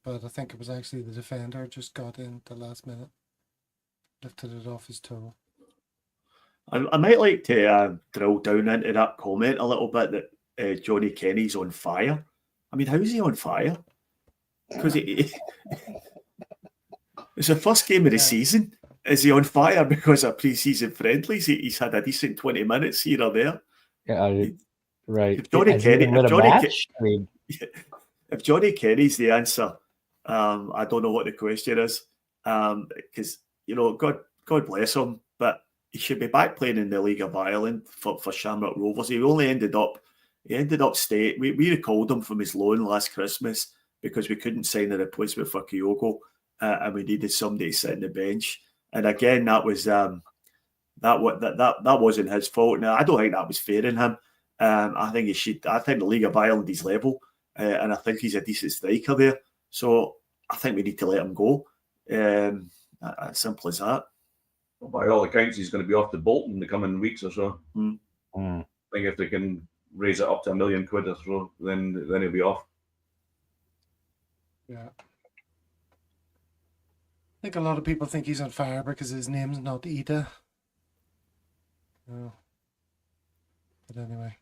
but I think it was actually the defender just got in the last minute, lifted it off his toe. I might like to drill down into that comment a little bit that Johnny Kenny's on fire. I mean, how is he on fire? Because it's the first game of the season. Is he on fire because of pre-season friendlies? He's had a decent 20 minutes here or there. Yeah, right. If Johnny Kenny's the answer, I don't know what the question is. Because God bless him, but he should be back playing in the League of Ireland for Shamrock Rovers. He ended up staying. We recalled him from his loan last Christmas because we couldn't sign a replacement for Kyogo, and we needed somebody to sit on the bench. And again, that wasn't his fault. Now, I don't think that was fair in him. I think the League of Ireland is level, and I think he's a decent striker there. So I think we need to let him go. As simple as that. Well, by all accounts, he's going to be off to Bolton in the coming weeks or so. I think if they can raise it up to £1 million or so, then he'll be off. Yeah. I think a lot of people think he's on fire because his name's not Ida. Oh. But anyway.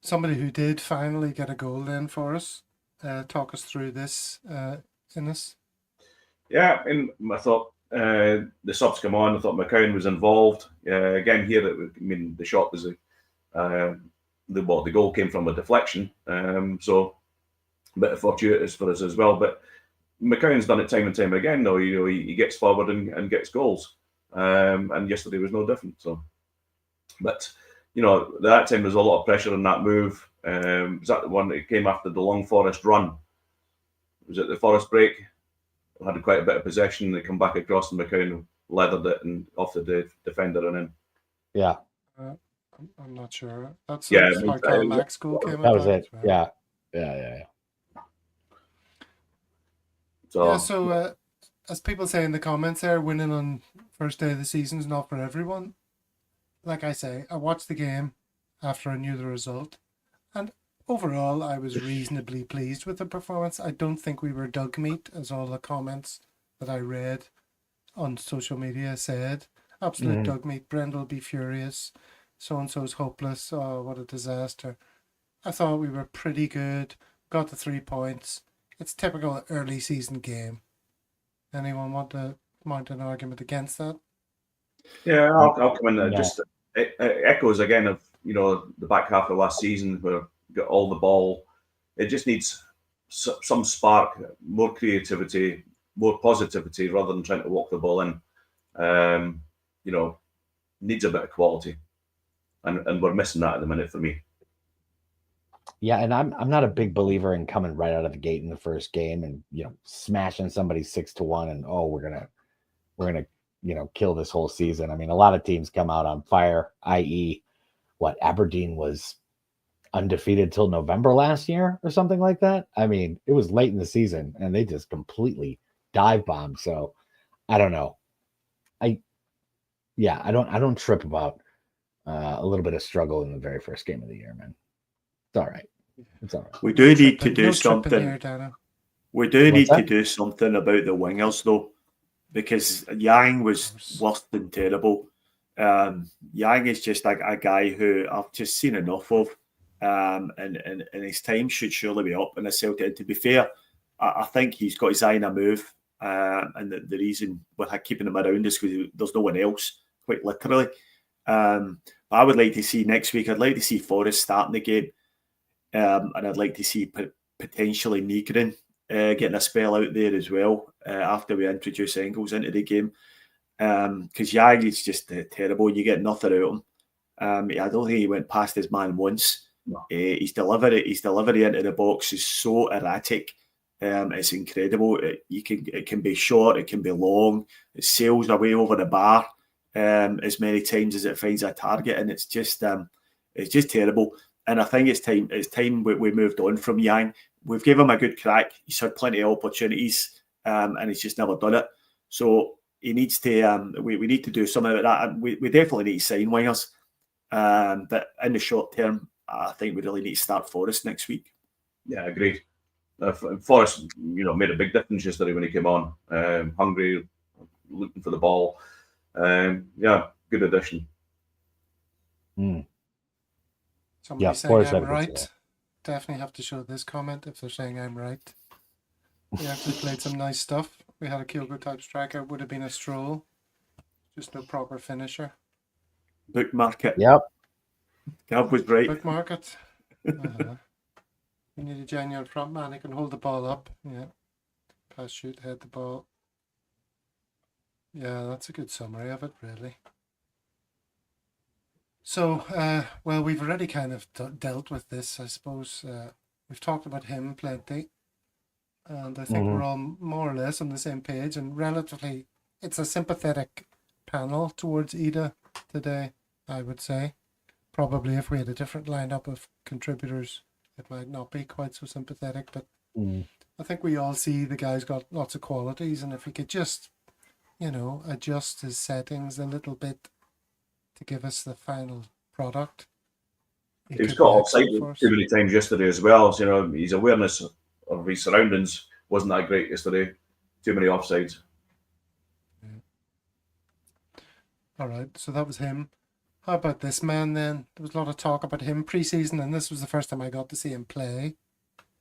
Somebody who did finally get a goal then for us. Talk us through this, Innes. Yeah, and I thought the subs come on. I thought McCown was involved. Again, here, the shot was the goal came from a deflection. So a bit of fortuitous for us as well. But McCown's done it time and time again. Though he gets forward and gets goals. And yesterday was no different. So, but that time there was a lot of pressure on that move. Was that the one that came after the long Forest run? Was it the Forest break? Had quite a bit of possession. They come back across and McCown leathered it and off the defender and in. Yeah. I'm not sure. That's how Max goal came. That was it. Well. Yeah. So as people say in the comments there, winning on first day of the season is not for everyone. Like I say, I watched the game after I knew the result, and overall I was reasonably pleased with the performance. I don't think we were dug meat, as all the comments that I read on social media said. Absolute dug meat. Brendan will be furious. So-and-so's hopeless. Oh, what a disaster. I thought we were pretty good. Got the 3 points. It's typical early season game. Anyone want to mount an argument against that? Yeah, I'll come in there. Just it echoes again of the back half of last season where we got all the ball. It just needs some spark, more creativity, more positivity rather than trying to walk the ball in. Needs a bit of quality, and we're missing that at the minute for me. Yeah, and I'm not a big believer in coming right out of the gate in the first game and smashing somebody 6-1 and we're gonna kill this whole season. I mean, a lot of teams come out on fire, i.e., Aberdeen was undefeated till November last year or something like that. I mean, it was late in the season and they just completely dive bombed. So I don't know. I don't trip about a little bit of struggle in the very first game of the year, man. It's all right. It's all right. We do need to do no something. Here, Dano. We do What's need that? to do something about the wingers, though, because Yang was worse than terrible. Yang is just a guy who I've just seen enough of, and his time should surely be up in a Celtic. And to be fair, I think he's got his eye on a move, and the reason we're keeping him around is because there's no one else, quite literally. But I would like to see next week, I'd like to see Forrest starting the game, and I'd like to see potentially Nygren getting a spell out there as well after we introduce Engels into the game. Because Yang is just terrible. You get nothing out of him. I don't think he went past his man once. No. His delivery into the box is so erratic. It's incredible. It can be short, it can be long. It sails away over the bar as many times as it finds a target, and it's just terrible. And I think it's time we moved on from Yang. We've given him a good crack. He's had plenty of opportunities, and he's just never done it. So he needs to. We need to do something about that. And we definitely need to sign wingers. But in the short term, I think we really need to start Forrest next week. Yeah, agreed. Forrest, made a big difference yesterday when he came on. Hungry, looking for the ball. Good addition. Somebody saying Forrest I'm had a good right. score. Definitely have to show this comment if they're saying I'm right. We actually played some nice stuff. We had a Kyogo type striker. Would have been a stroll. Just no proper finisher. Bookmark it. Yep. Gav was right. Bookmark it. We need a genuine front man who can hold the ball up. Yeah. Pass, shoot, head the ball. Yeah, that's a good summary of it, really. So, we've already kind of dealt with this, I suppose. We've talked about him plenty. And I think we're all more or less on the same page. And relatively, it's a sympathetic panel towards Ida today, I would say. Probably if we had a different lineup of contributors, it might not be quite so sympathetic. But I think we all see the guy's got lots of qualities. And if he could just, adjust his settings a little bit to give us the final product. He was caught offside too many times yesterday as well. So, his awareness of his surroundings wasn't that great yesterday. Too many offsides. Yeah. All right, so that was him. How about this man then? There was a lot of talk about him pre-season, and this was the first time I got to see him play.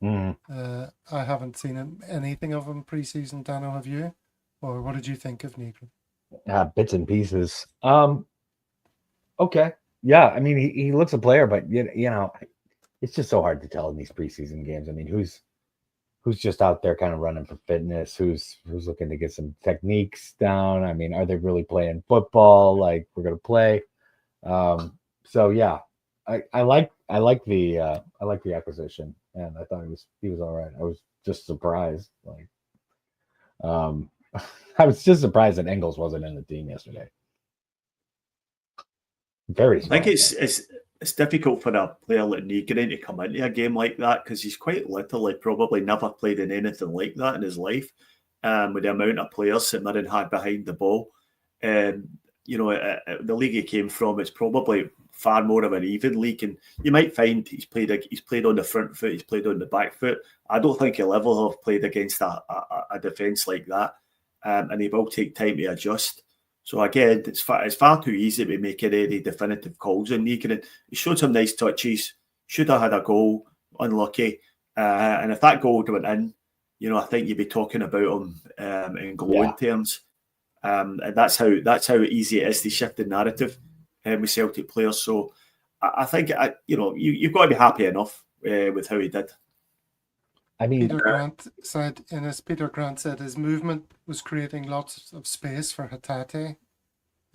I haven't seen anything of him pre-season. Dano, have you? Or what did you think of Nygren? Bits and pieces. Okay. Yeah, I mean, he looks a player, but it's just so hard to tell in these preseason games. I mean, who's just out there kind of running for fitness? Who's looking to get some techniques down? I mean, are they really playing football like we're gonna play? So yeah, I like the acquisition, and I thought he was all right. I was just surprised, I was just surprised that Engels wasn't in the team yesterday. Very I think it's difficult for a player like Nygren to come into a game like that because he's quite literally probably never played in anything like that in his life. With the amount of players that Mirren had behind the ball, the league he came from, it's probably far more of an even league, and you might find he's played on the front foot, he's played on the back foot. I don't think he'll ever have played against a defence like that, and he will take time to adjust. So again, it's far too easy to be making any definitive calls on Nygren. He showed some nice touches, should have had a goal, unlucky, and if that goal went in, I think you'd be talking about him in glowing terms. And that's how easy it is to shift the narrative with Celtic players. So I think you've got to be happy enough with how he did. I mean, Peter Grant said his movement was creating lots of space for Hatate,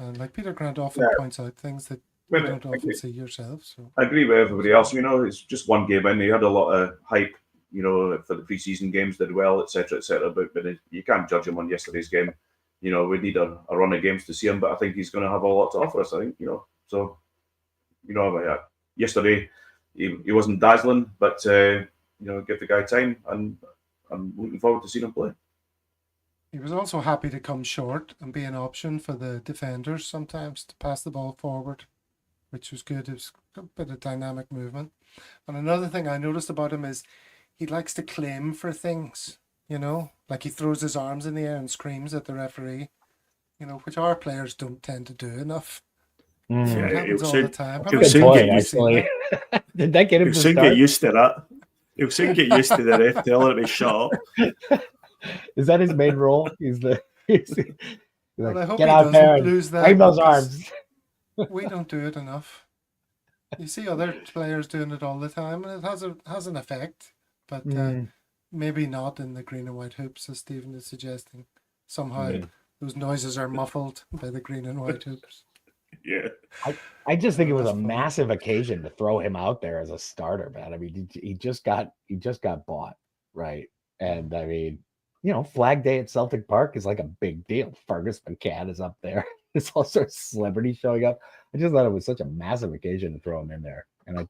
and Peter Grant often points out things that you don't often see yourself. So I agree with everybody else. It's just one game in. He had a lot of hype, for the pre-season games, did well, etc., but you can't judge him on yesterday's game. We need a run of games to see him, but I think he's going to have a lot to offer us. I think, so yesterday he wasn't dazzling, but give the guy time, and I'm looking forward to seeing him play. He was also happy to come short and be an option for the defenders sometimes to pass the ball forward, which was good. It was a bit of dynamic movement. And another thing I noticed about him is he likes to claim for things, like he throws his arms in the air and screams at the referee, which our players don't tend to do enough. So it happens all the time. Good point, actually. Did that get him He'll to soon start? get used to that. He'll soon get used to the ref telling him to shut up. Is that his main role? He's like, I hope get he out there doesn't lose that. wave those arms. We don't do it enough. You see other players doing it all the time, and it has an effect, but maybe not in the green and white hoops, as Stephen is suggesting. Somehow those noises are muffled by the green and white hoops. Yeah. I just think it was a massive occasion to throw him out there as a starter, man. I mean, he just got bought, right? And I mean, Flag Day at Celtic Park is like a big deal. Fergus McCann is up there. There's all sorts of celebrities showing up. I just thought it was such a massive occasion to throw him in there. And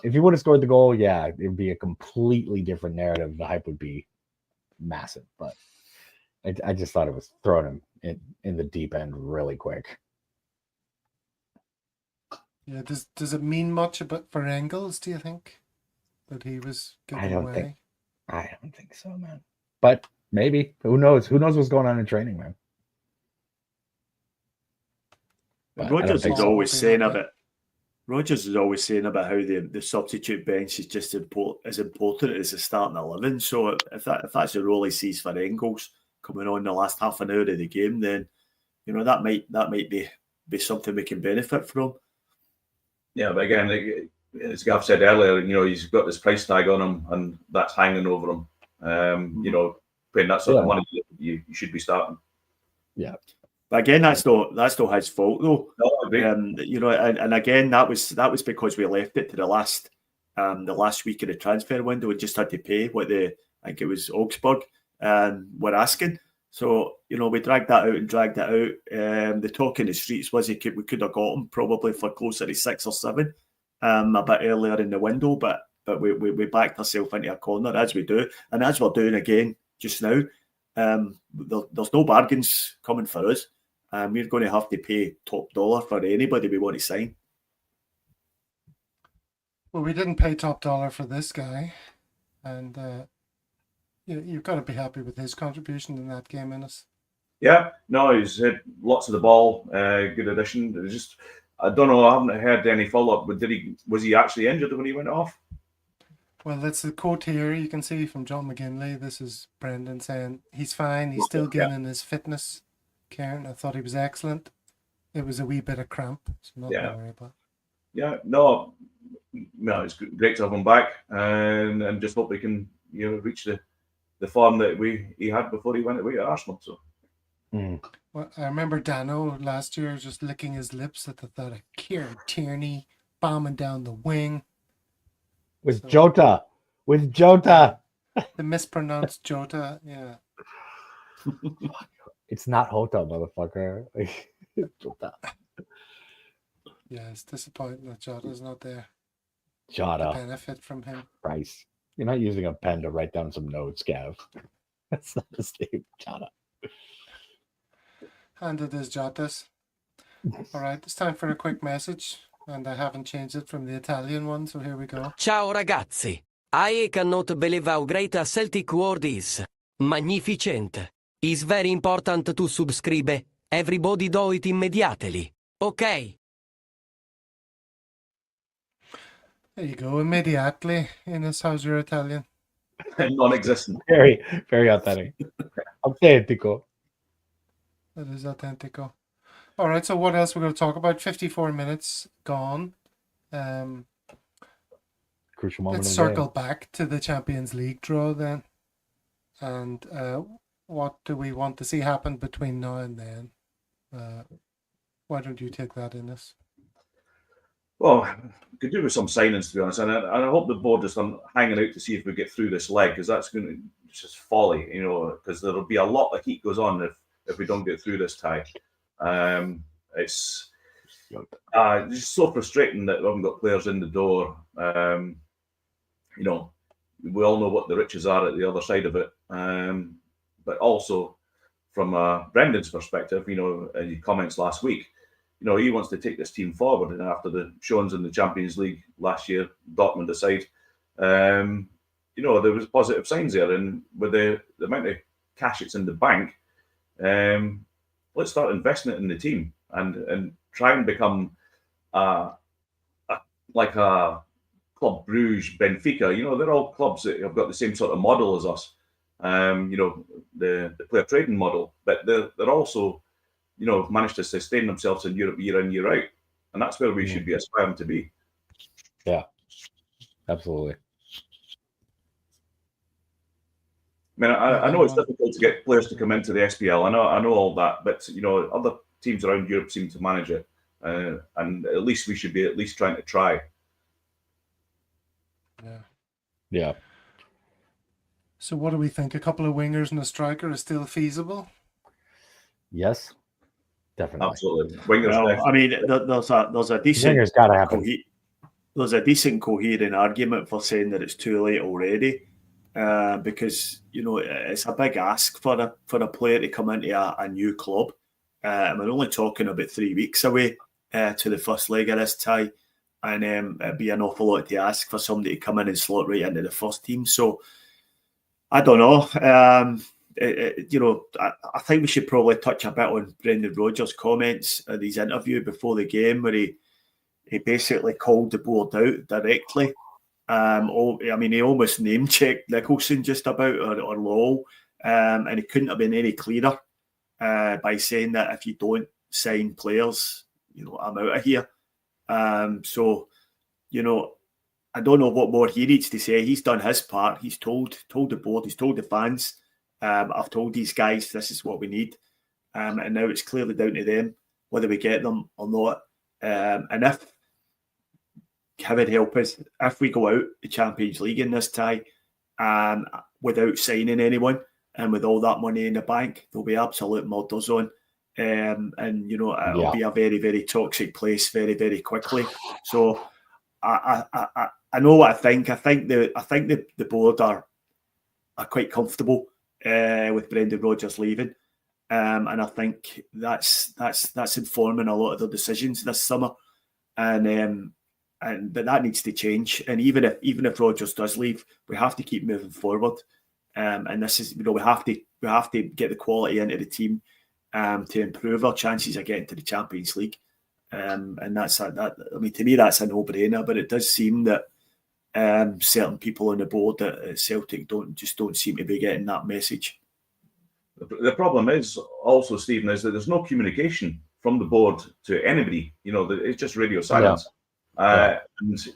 if he would have scored the goal, it'd be a completely different narrative. The hype would be massive. But I just thought it was throwing him in the deep end really quick. Yeah, does it mean much for Engels, do you think? That he was given away? I don't think so, man. But maybe. Who knows? Who knows what's going on in training, man? Rodgers is always saying about how the substitute bench is just as important as the starting 11. So if that's the role he sees for Engels coming on the last half an hour of the game, then that might be something we can benefit from. Yeah, but again, as Gav said earlier, he's got this price tag on him, and that's hanging over him. Paying that sort of money, you should be starting. Yeah. But again, that's not his fault though. No, I agree. And again, that was because we left it to the last week of the transfer window and just had to pay what I think it was Augsburg were asking. So we dragged that out. The talk in the streets was we could have got him probably for closer to 6 or 7 a bit earlier in the window, but we backed ourselves into a corner as we do, and as we're doing again just now. There's no bargains coming for us. We're going to have to pay top dollar for anybody we want to sign. Well, we didn't pay top dollar for this guy, and you've got to be happy with his contribution in that game, Innes. Yeah, no, he's hit lots of the ball. Good addition. I don't know. I haven't heard any follow up. But was he actually injured when he went off? Well, that's the quote here you can see from John McGinley. This is Brendan saying he's fine. He's still getting his fitness. Karen, I thought he was excellent. It was a wee bit of cramp, so nothing to worry about. Yeah, no, it's great to have him back, and just hope we can reach the form that he had before he went away at Arsenal. So. Well, I remember Dano last year just licking his lips at the thought of Kieran Tierney bombing down the wing. With Jota. The mispronounced Jota, yeah. It's not Jota, motherfucker. Jota. Yeah, it's disappointing that Jota's not there. Jota. To benefit from him. Christ. You're not using a pen to write down some notes, Gav. That's not his name, Jota. And it is Jotas. All right, it's time for a quick message. And I haven't changed it from the Italian one, so here we go. Ciao ragazzi. I cannot believe how great a Celtic world is. Magnificent. It's very important to subscribe. Everybody do it immediately. Okay? There you go, immediately. Innes, how's your Italian? Non-existent. Very, very authentic. Authentico. That is authentico. All right, so what else we're going to talk about? 54 minutes gone. Crucial moment. Let's circle back to the Champions League draw then. And what do we want to see happen between now and then? Why don't you take that, Innes? Well, could do with some signings, to be honest. And I hope the board is hanging out to see if we get through this leg, because that's going to just folly, because there'll be a lot of heat goes on if we don't get through this tie. It's just so frustrating that we haven't got players in the door. We all know what the riches are at the other side of it. But also, from Brendan's perspective, his comments last week, he wants to take this team forward. And after the showings in the Champions League last year, Dortmund aside, there was positive signs there. And with the amount of cash it's in the bank, let's start investing it in the team and try and become like a Club Brugge, Benfica. They're all clubs that have got the same sort of model as us. The player trading model, but they're also, managed to sustain themselves in Europe year in, year out. And that's where we should be aspiring to be. Yeah, absolutely. I mean, I know it's difficult to get players to come into the SPL. I know all that, but other teams around Europe seem to manage it, and at least we should be at least trying to try. Yeah. So what do we think? A couple of wingers and a striker is still feasible? Yes, definitely. Absolutely. Wingers. Well, I mean, there's a decent Wingers got to happen. There's a decent coherent argument for saying that it's too late already, because it's a big ask for a player to come into a new club. And we're only talking about 3 weeks away to the first leg of this tie, and it'd be an awful lot to ask for somebody to come in and slot right into the first team. So I don't know. I think we should probably touch a bit on Brendan Rodgers' comments in his interview before the game, where he basically called the board out directly. He almost name-checked Nicholson just about, or Lowell, and he couldn't have been any clearer by saying that if you don't sign players, I'm out of here. I don't know what more he needs to say. He's done his part. He's told the board, he's told the fans, I've told these guys this is what we need. And now it's clearly down to them whether we get them or not. And if, heaven help us, if we go out the Champions League in this tie without signing anyone and with all that money in the bank, there'll be absolute murders on. It'll be a very, very toxic place very, very quickly. So I know what I think. I think the board are quite comfortable with Brendan Rodgers leaving, and I think that's informing a lot of their decisions this summer. But that needs to change. And even if Rodgers does leave, we have to keep moving forward. And this is we have to get the quality into the team to improve our chances of getting to the Champions League. And to me, that's a no-brainer. But it does seem that certain people on the board at Celtic don't seem to be getting that message. The problem is also, Stephen, is that there's no communication from the board to anybody. It's just radio silence. And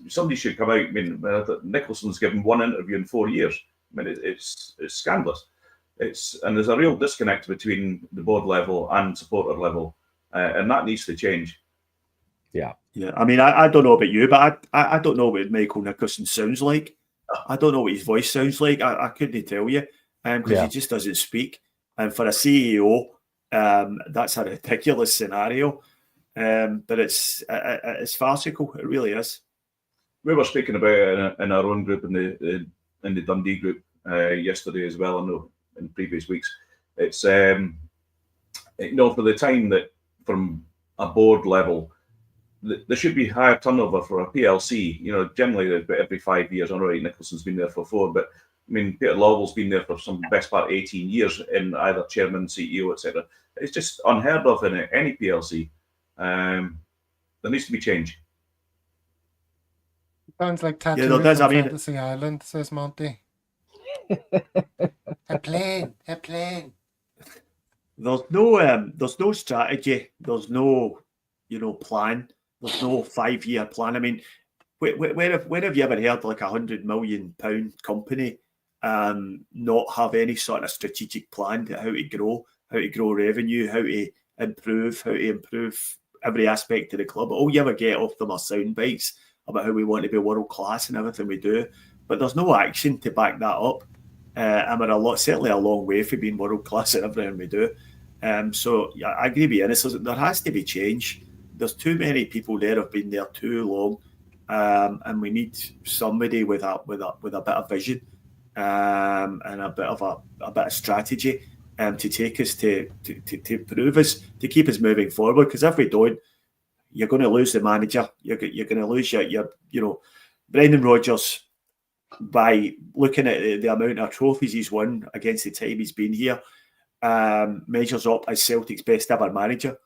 somebody should come out. I mean, Nicholson's given one interview in 4 years. I mean, it's scandalous. And there's a real disconnect between the board level and supporter level, and that needs to change. Yeah. I mean, I don't know about you, but I don't know what Michael Nicholson sounds like. I don't know what his voice sounds like. I couldn't tell you because he just doesn't speak. And for a CEO, that's a ridiculous scenario. But it's farcical. It really is. We were speaking about it in our own group in the Dundee group yesterday as well. I know in previous weeks. It's for the time that from a board level, there should be higher turnover for a PLC. Generally about every 5 years. I know Nicholson's been there for 4, but I mean Peter Lawwell's been there for some best part 18 years in either chairman, CEO, etc. It's just unheard of in any PLC. There needs to be change. Sounds like tattoo from Fantasy Island, says Monty. A plane. There's no strategy. There's no plan. There's no 5-year plan. I mean, where have you ever heard like £100 million company not have any sort of strategic plan to how to grow revenue, how to improve every aspect of the club? All you ever get off them are sound bites about how we want to be world class and everything we do, but there's no action to back that up. And we're certainly a long way from being world class at everything we do. So I agree with you. There has to be change. there's too many people there have been there too long, and we need somebody with a bit of vision and a bit of strategy to take us to prove us, to keep us moving forward. Because if we don't, you're going to lose the manager. You're going to lose your Brendan Rodgers, by looking at the amount of trophies he's won against the time he's been here, measures up as Celtic's best ever manager.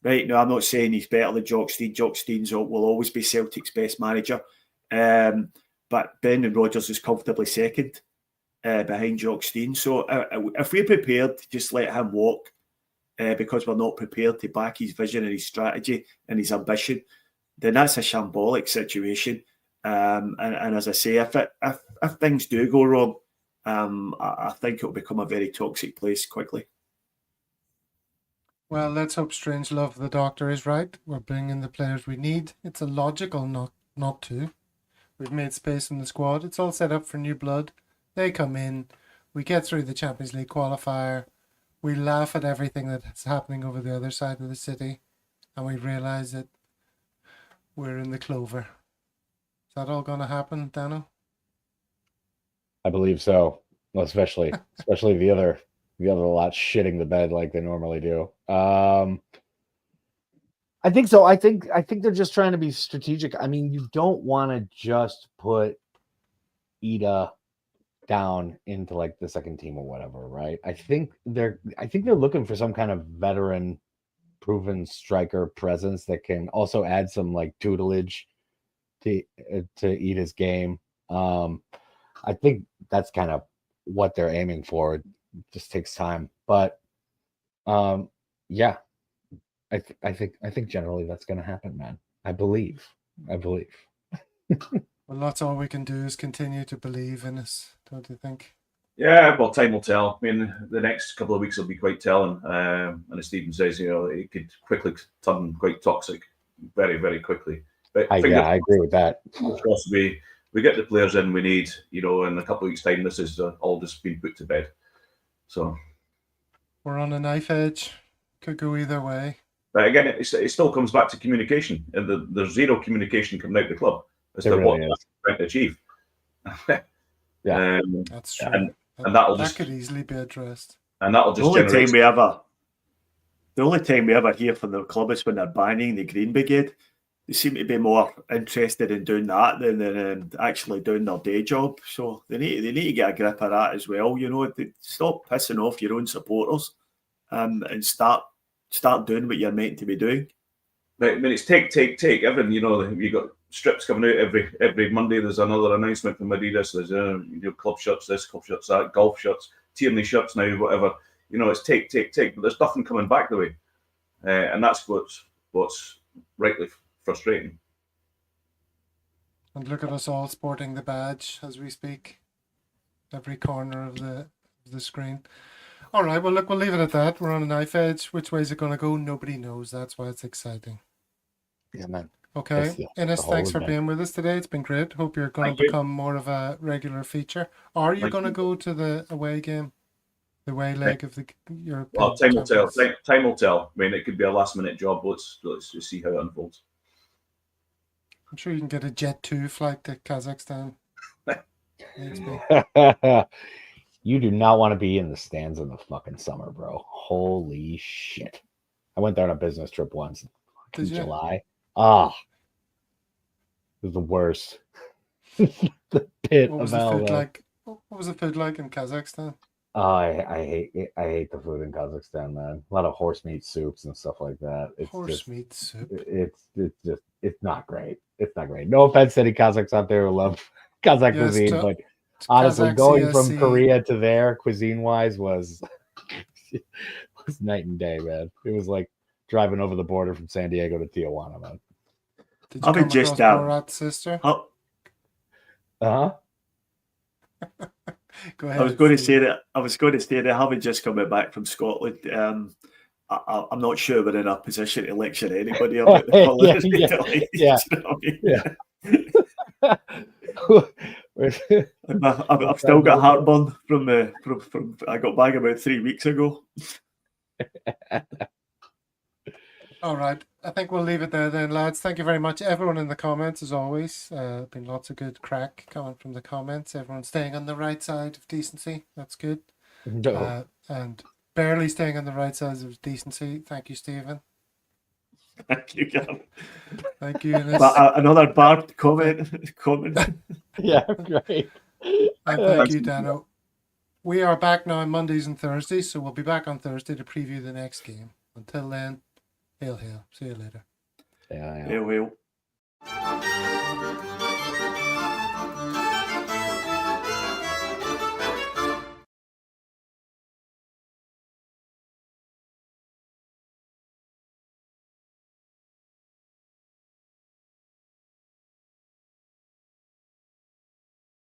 Right now, I'm not saying he's better than Jock Stein. Jock Stein will always be Celtic's best manager, but Brendan Rodgers is comfortably second behind Jock Stein. So if we're prepared to just let him walk, because we're not prepared to back his vision and his strategy and his ambition, then that's a shambolic situation. And as I say, if things do go wrong, I think it'll become a very toxic place quickly. Well, let's hope Strangelove the doctor is right. We're bringing the players we need. It's illogical not to. We've made space in the squad. It's all set up for new blood. They come in. We get through the Champions League qualifier. We laugh at everything that's happening over the other side of the city. And we realise that we're in the clover. Is that all going to happen, Dano? I believe so. Well, especially the other lot shitting the bed like they normally do. I think so. I think they're just trying to be strategic. I mean, you don't want to just put Ida down into like the second team or whatever, right? I think they're looking for some kind of veteran, proven striker presence that can also add some like tutelage to Ida's game. I think that's kind of what they're aiming for. It just takes time, but yeah, I think generally that's going to happen, man. I believe. Well, that's all we can do is continue to believe in us, don't you think? Yeah, well, time will tell. I mean, the next couple of weeks will be quite telling. And as Stephen says, it could quickly turn quite toxic, very, very quickly. But I agree with that. We get the players in we need. In a couple of weeks' time, this is all just been put to bed. So we're on a knife edge. Could go either way. But again, it still comes back to communication, and there's zero communication coming out of the club as to what they're trying to achieve. Yeah, that's true. And that could easily be addressed. And that'll just the only time we ever hear from the club is when they're banning the Green Brigade. They seem to be more interested in doing that than actually doing their day job. So they need to get a grip of that as well. Stop pissing off your own supporters, and start doing what you're meant to be doing. But, I mean, it's take. Everything, you got strips coming out every Monday. There's another announcement from Adidas. There's club shirts, this, club shirts, that, golf shirts, Tierney shirts now, whatever. It's take. But there's nothing coming back the way, and that's what's rightly frustrating. And look at us all sporting the badge as we speak. Every corner of the screen. All right, well, look, we'll leave it at that. We're on a knife edge. Which way is it going to go? Nobody knows. That's why it's exciting. Yeah, man. Okay. Ines, thanks for being with us today. It's been great. Hope you're going to become more of a regular feature. Are you going to go to the away game? The away leg of the European Well, time will tell. Champions? Time will tell. I mean, it could be a last-minute job. Let's just see how it unfolds. I'm sure you can get a Jet 2 flight to Kazakhstan. You do not want to be in the stands in the fucking summer, bro. Holy shit. I went there on a business trip once in July. It was the worst. The pit what was of the food hell. like? What was the food like in Kazakhstan? I hate the food in Kazakhstan, man. A lot of horse meat soups and stuff like that. Meat soup. It's not great. It's not great. No offense to any Kazakhs out there who love Kazakh cuisine, but honestly, going from Korea to there, cuisine wise, was night and day, man. It was like driving over the border from San Diego to Tijuana, man. Did you come across Borat's sister? Uh-huh. Go ahead. I was going to say that having just come back from Scotland, I'm not sure we're in a position to lecture anybody about the colours. I've still got heartburn from I got back about 3 weeks ago. All right. I think we'll leave it there then, lads. Thank you very much. Everyone in the comments, as always. Been lots of good crack coming from the comments. Everyone staying on the right side of decency. That's good. No. And barely staying on the right side of decency. Thank you, Stephen. Thank you, Gavin. Thank you, Eunice. Another barbed comment. Yeah, great. And thank you, Dano. We are back now on Mondays and Thursdays, so we'll be back on Thursday to preview the next game. Until then, hail, hail. See you later. Yeah. Hail, hail.